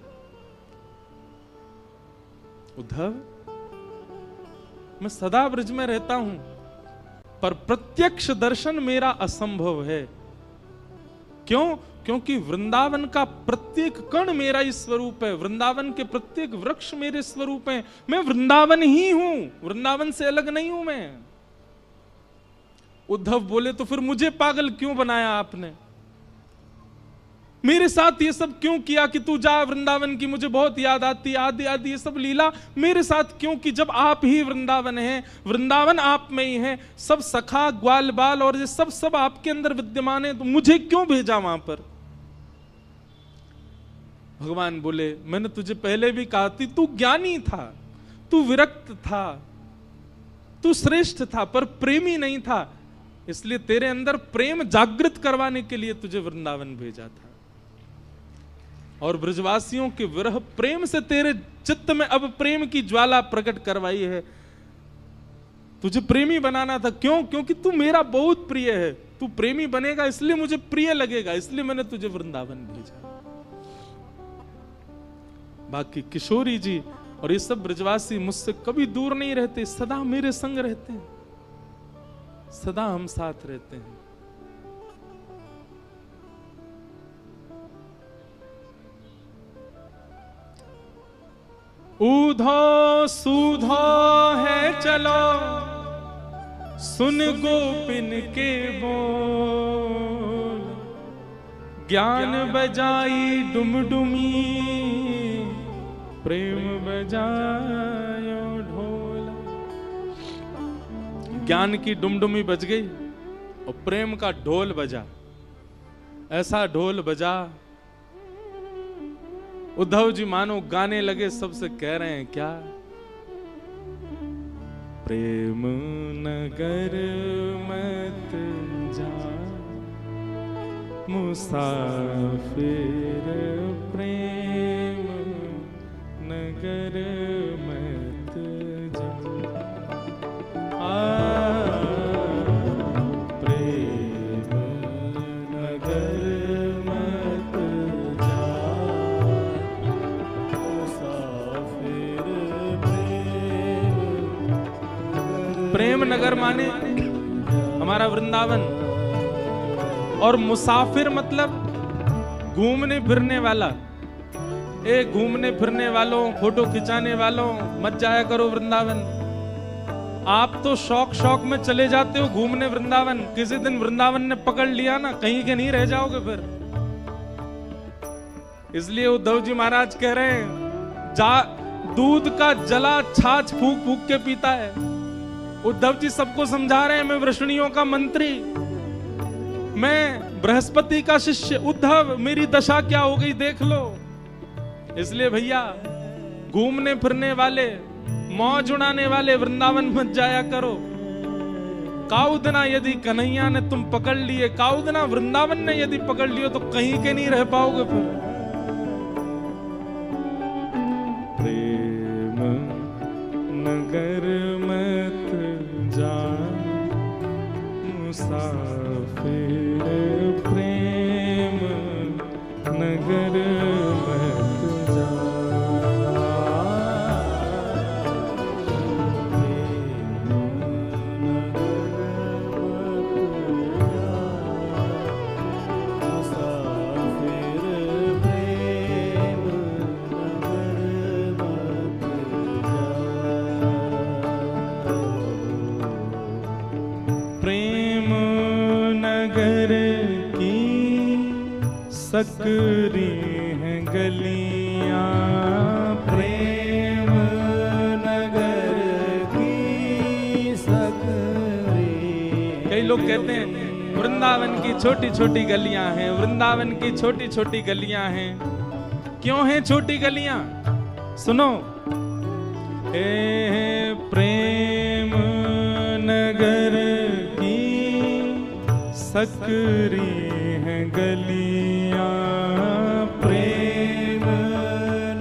उद्धव, मैं सदा ब्रज में रहता हूं, पर प्रत्यक्ष दर्शन मेरा असंभव है। क्यों? क्योंकि वृंदावन का प्रत्येक कण मेरा ही स्वरूप है, वृंदावन के प्रत्येक वृक्ष मेरे स्वरूप हैं। मैं वृंदावन ही हूं, वृंदावन से अलग नहीं हूं मैं। उद्धव बोले, तो फिर मुझे पागल क्यों बनाया आपने? मेरे साथ ये सब क्यों किया कि तू जा वृंदावन की मुझे बहुत याद आती, आदि आदि ये सब लीला मेरे साथ क्यों की? जब आप ही वृंदावन है, वृंदावन आप में ही है, सब सखा ग्वाल बाल और ये सब आपके अंदर विद्यमान है, तो मुझे क्यों भेजा वहां पर? भगवान बोले, मैंने तुझे पहले भी कहा थी, तू ज्ञानी था, तू विरक्त था, तू श्रेष्ठ था, पर प्रेमी नहीं था, इसलिए तेरे अंदर प्रेम जागृत करवाने के लिए तुझे वृंदावन भेजा था। और ब्रजवासियों के विरह प्रेम से तेरे चित्त में अब प्रेम की ज्वाला प्रकट करवाई है, तुझे प्रेमी बनाना था। क्यों? क्योंकि तू मेरा बहुत प्रिय है, तू प्रेमी बनेगा इसलिए मुझे प्रिय लगेगा, इसलिए मैंने तुझे वृंदावन भेजा। बाकी किशोरी जी और ये सब ब्रजवासी मुझसे कभी दूर नहीं रहते, सदा मेरे संग रहते हैं, सदा हम साथ रहते हैं। ऊधो सूधो है चलो, सुन गोपिन के बोल, ज्ञान बजाई डुमडुमी, प्रेम बजायो ढोल। ज्ञान की डुमडुमी बज गई और प्रेम का ढोल बजा। ऐसा ढोल बजा, उद्धव जी मानो गाने लगे, सबसे कह रहे हैं क्या? प्रेम नगर मत जा मुसाफिर, प्रेम नगर मत जा। प्रेम नगर मत जा मुसाफिर, प्रेम नगर माने हमारा वृंदावन, और मुसाफिर मतलब घूमने फिरने वाला। ए घूमने फिरने वालों, फोटो खिंचाने वालों, मत जाया करो वृंदावन। आप तो शौक शौक में चले जाते हो घूमने वृंदावन, किसी दिन वृंदावन ने पकड़ लिया ना, कहीं के नहीं रह जाओगे फिर। इसलिए उद्धव जी महाराज कह रहे हैं, जा दूध का जला छाछ फूक फूक के पीता है। उद्धव जी सबको समझा रहे हैं, मैं वृष्णियों का मंत्री, मैं बृहस्पति का शिष्य, उद्धव मेरी दशा क्या हो गई देख लो। इसलिए भैया घूमने फिरने वाले, मौज उड़ाने वाले वृंदावन मत जाया करो। काउदना यदि कन्हैया ने तुम पकड़ लिए, काउदना वृंदावन ने यदि पकड़ लियो तो कहीं के नहीं रह पाओगे फिर। प्रेम नगर मत जा मुसाफिर, प्रेम नगर मत जा। प्रेम नगर की सकरी हैं गलियां, प्रेम नगर की सकरी। कई लोग कहते हैं वृंदावन की छोटी छोटी गलियां हैं, वृंदावन की छोटी छोटी गलियां हैं। क्यों हैं छोटी गलियां? सुनो। प्रेम नगर की सकरी हैं गलियां, प्रेम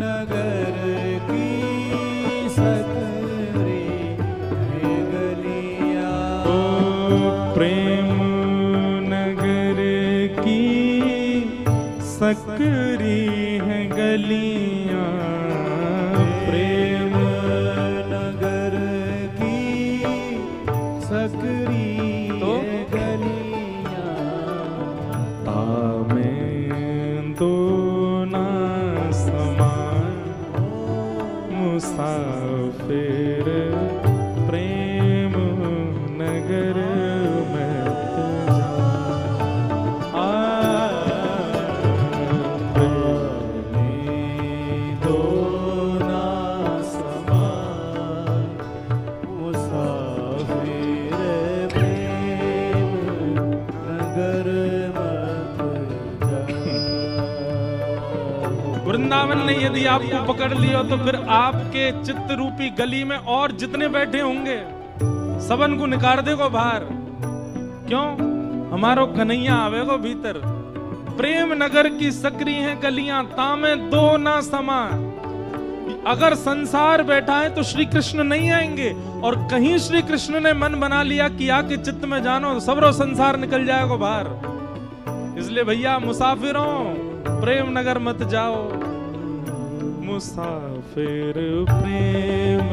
नगर की सकरी है गलियां। ओ प्रेम नगर की सकरी हैं गलियां, प्रेम नगर की सकरी तो? है गलियां। तामें दो ना समान मुसाफिर प्रेम नगर में जा। दो ना समान मुसाफिर प्रेम नगर मत जा। वृंदावन ने यदि आपको पकड़ लिया तो फिर आपके चित्त रूपी गली में और जितने बैठे होंगे सबन को निकाल देगो बाहर। क्यों? हमारो कन्हैया आवेगो भीतर। प्रेम नगर की सकरी हैं गलियां, तामे दो ना समा। अगर संसार बैठा है तो श्री कृष्ण नहीं आएंगे, और कहीं श्री कृष्ण ने मन बना लिया कि आके चित्त में जानो, सबरो संसार निकल जाएगा बाहर। इसलिए भैया मुसाफिरों प्रेम नगर मत जाओ, मुसाफिर प्रेम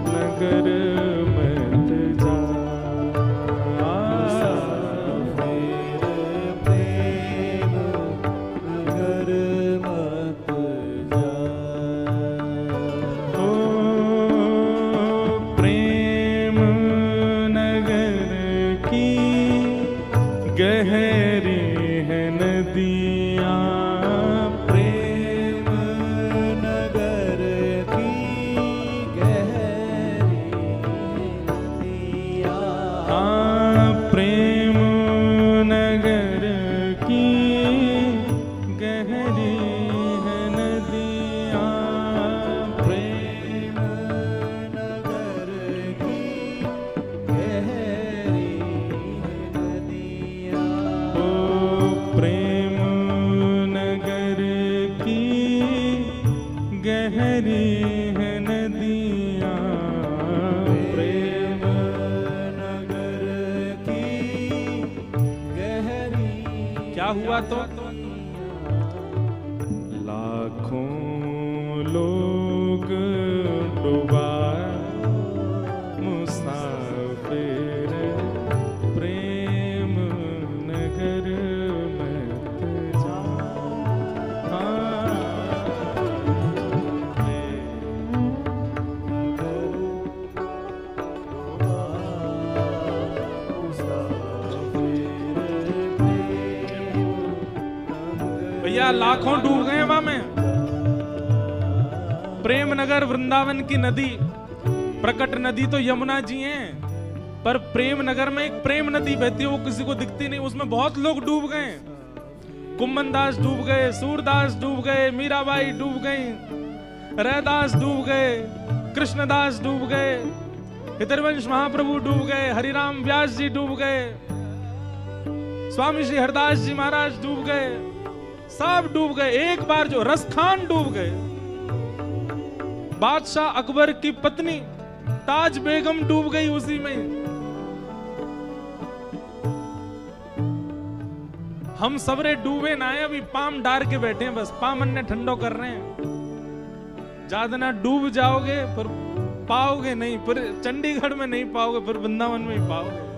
नगर मत जा। मुसाफिर प्रेम नगर मत जा। ओ प्रेम नगर की गहरी है नदियाँ, प्रेम नगर की गहरी नदियाँ। प्रेम नगर की गहरी है नदियाँ, प्रेम नगर की गहरी नदियाँ। ओ प्रेम नगर की गहरी है नदियाँ, प्रेम नगर की गहरी। क्या हुआ तो? लाखों लोग डूबा मुसाफिर प्रेम नगर मत जा। भैया लाखों डूब गए वहां में। प्रेम नगर वृंदावन की नदी, प्रकट नदी तो यमुना जी हैं, पर प्रेम नगर में एक प्रेम नदी बहती है, वो किसी को दिखती नहीं, उसमें बहुत लोग डूब गए। कुम्मनदास डूब गए, सूरदास डूब गए, मीराबाई डूब गई, रैदास डूब गए, कृष्णदास डूब गए, हितरवंश महाप्रभु डूब गए, हरिराम व्यास जी डूब गए, स्वामी श्री हरदास जी महाराज डूब गए, सब डूब गए। एक बार जो रसखान डूब गए, बादशाह अकबर की पत्नी ताज बेगम डूब गई उसी में। हम सबरे डूबे ना है, अभी पाम डार के बैठे हैं, बस पामन ने ठंडो कर रहे हैं। ज्यादा ना डूब जाओगे फिर पाओगे नहीं, फिर चंडीगढ़ में नहीं पाओगे, फिर वृंदावन में ही पाओगे।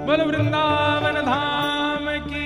बोल वृंदावन धाम की।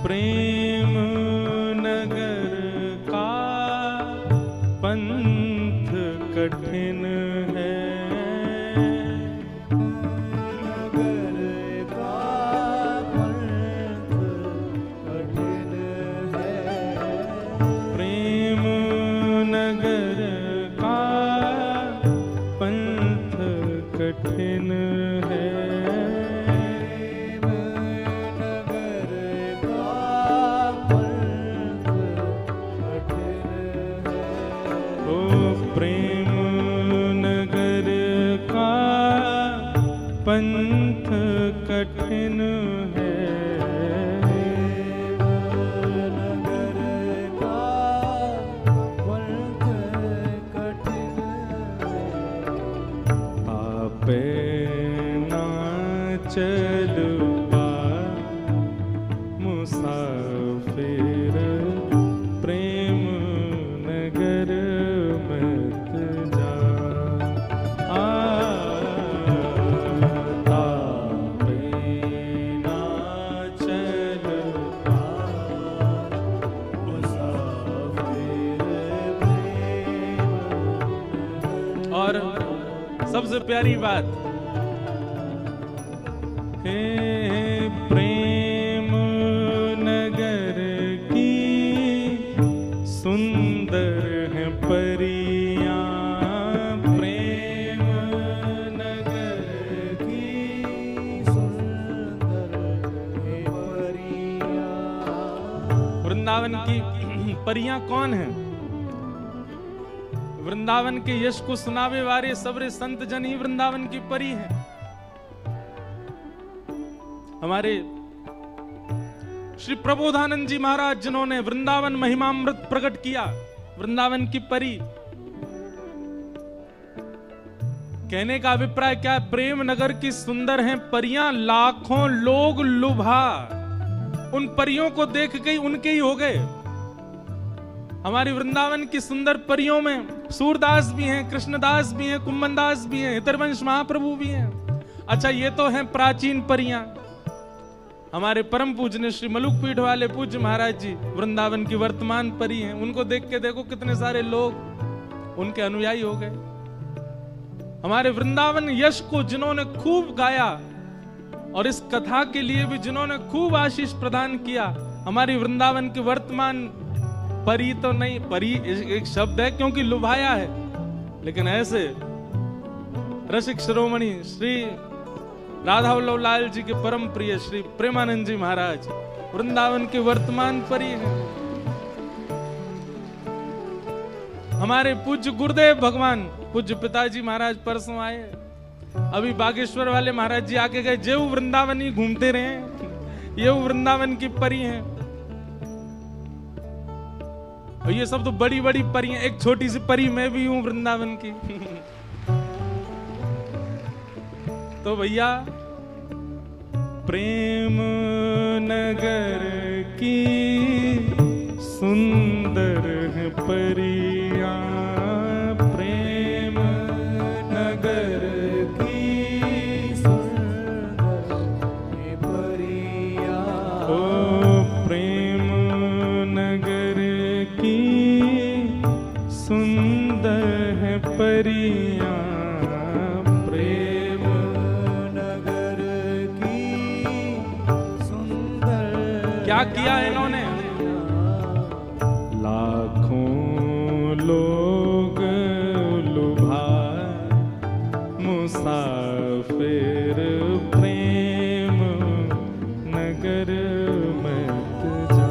प्रेम नगर का पंथ कठिन है, नगर का पंथ कठिन है। प्रेम नगर का पंथ कठिन है। पंथ कठिन है, नगर का पंथ कठिन है। आपे ना चल पा मुसाफिर, प्रेम नगर मत जा। और सबसे प्यारी बात, हे प्रेम नगर की सुंदर है परियां, प्रेम नगर की सुंदर है परियां। वृंदावन की परियां कौन है? वृंदावन के यश को सुनावे वाले सबरे संत जन ही वृंदावन की परी हैं। हमारे श्री प्रबोधानंद जी महाराज जिन्होंने वृंदावन महिमामृत प्रकट किया, वृंदावन की परी। कहने का अभिप्राय क्या है? प्रेम नगर की सुंदर हैं परियां, लाखों लोग लुभा उन परियों को देख के उनके ही हो गए। हमारी वृंदावन की सुंदर परियों में सूरदास भी हैं, कृष्णदास भी हैं, कुम्मनदास भी हैं, हितरवंश महाप्रभु भी हैं। अच्छा, ये तो हैं प्राचीन परियां। हमारे परम पूजनीय श्री मलुकपीठ वाले पूज्य महाराज जी वृंदावन की वर्तमान परी हैं। उनको देख के देखो कितने सारे लोग उनके अनुयायी हो गए। हमारे वृंदावन यश को जिन्होंने खूब गाया और इस कथा के लिए भी जिन्होंने खूब आशीष प्रदान किया, हमारी वृंदावन की वर्तमान परी तो नहीं, परी एक शब्द है क्योंकि लुभाया है, लेकिन ऐसे रसिक शिरोमणि श्री राधा वल्लभ लाल जी के परम प्रिय श्री प्रेमानंद जी महाराज वृंदावन के वर्तमान परी हैं। हमारे पूज्य गुरुदेव भगवान पूज्य पिताजी महाराज परसों आए, अभी बागेश्वर वाले महाराज जी आके गए, जेऊ वृंदावन ही घूमते रहे, ये वृंदावन की परी हैं। और ये सब तो बड़ी बड़ी परी हैं, एक छोटी सी परी मैं भी हूं वृंदावन की। तो भैया प्रेम नगर की सुंदर है परियां, प्रेम नगर की सुंदर है परियां। ओ प्रेम नगर की सुंदर है परियां, प्रेम नगर क्या किया इन्होंने? लाखों लोग लुभाए मुसाफिर प्रेम नगर मत जा।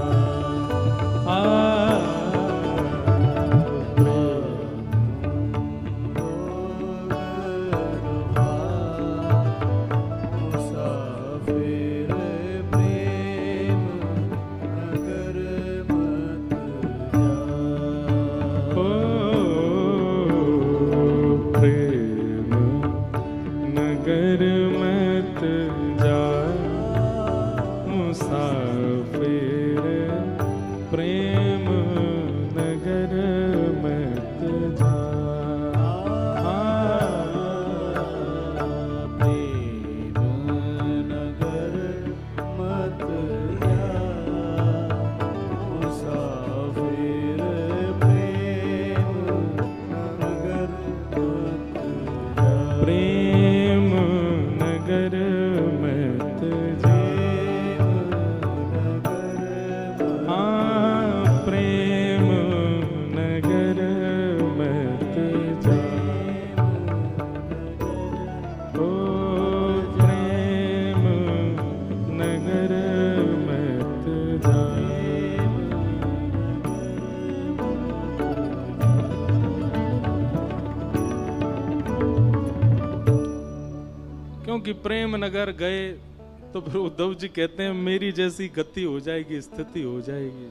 मुसाफिर प्रेम नगर मत जा। प्रेम नगर मत जा मुसाफिर प्रेम नगर मत जा। प्रेम नगर मत जा। मुसाफिर प्रेम नगर मत जा। प्रेम नगर मत जा। प्रेम नगर मत जा। ओ प्रेम नगर मत जा। क्योंकि प्रेम नगर गए तो फिर उद्धव जी कहते हैं मेरी जैसी गति हो जाएगी, स्थिति हो जाएगी।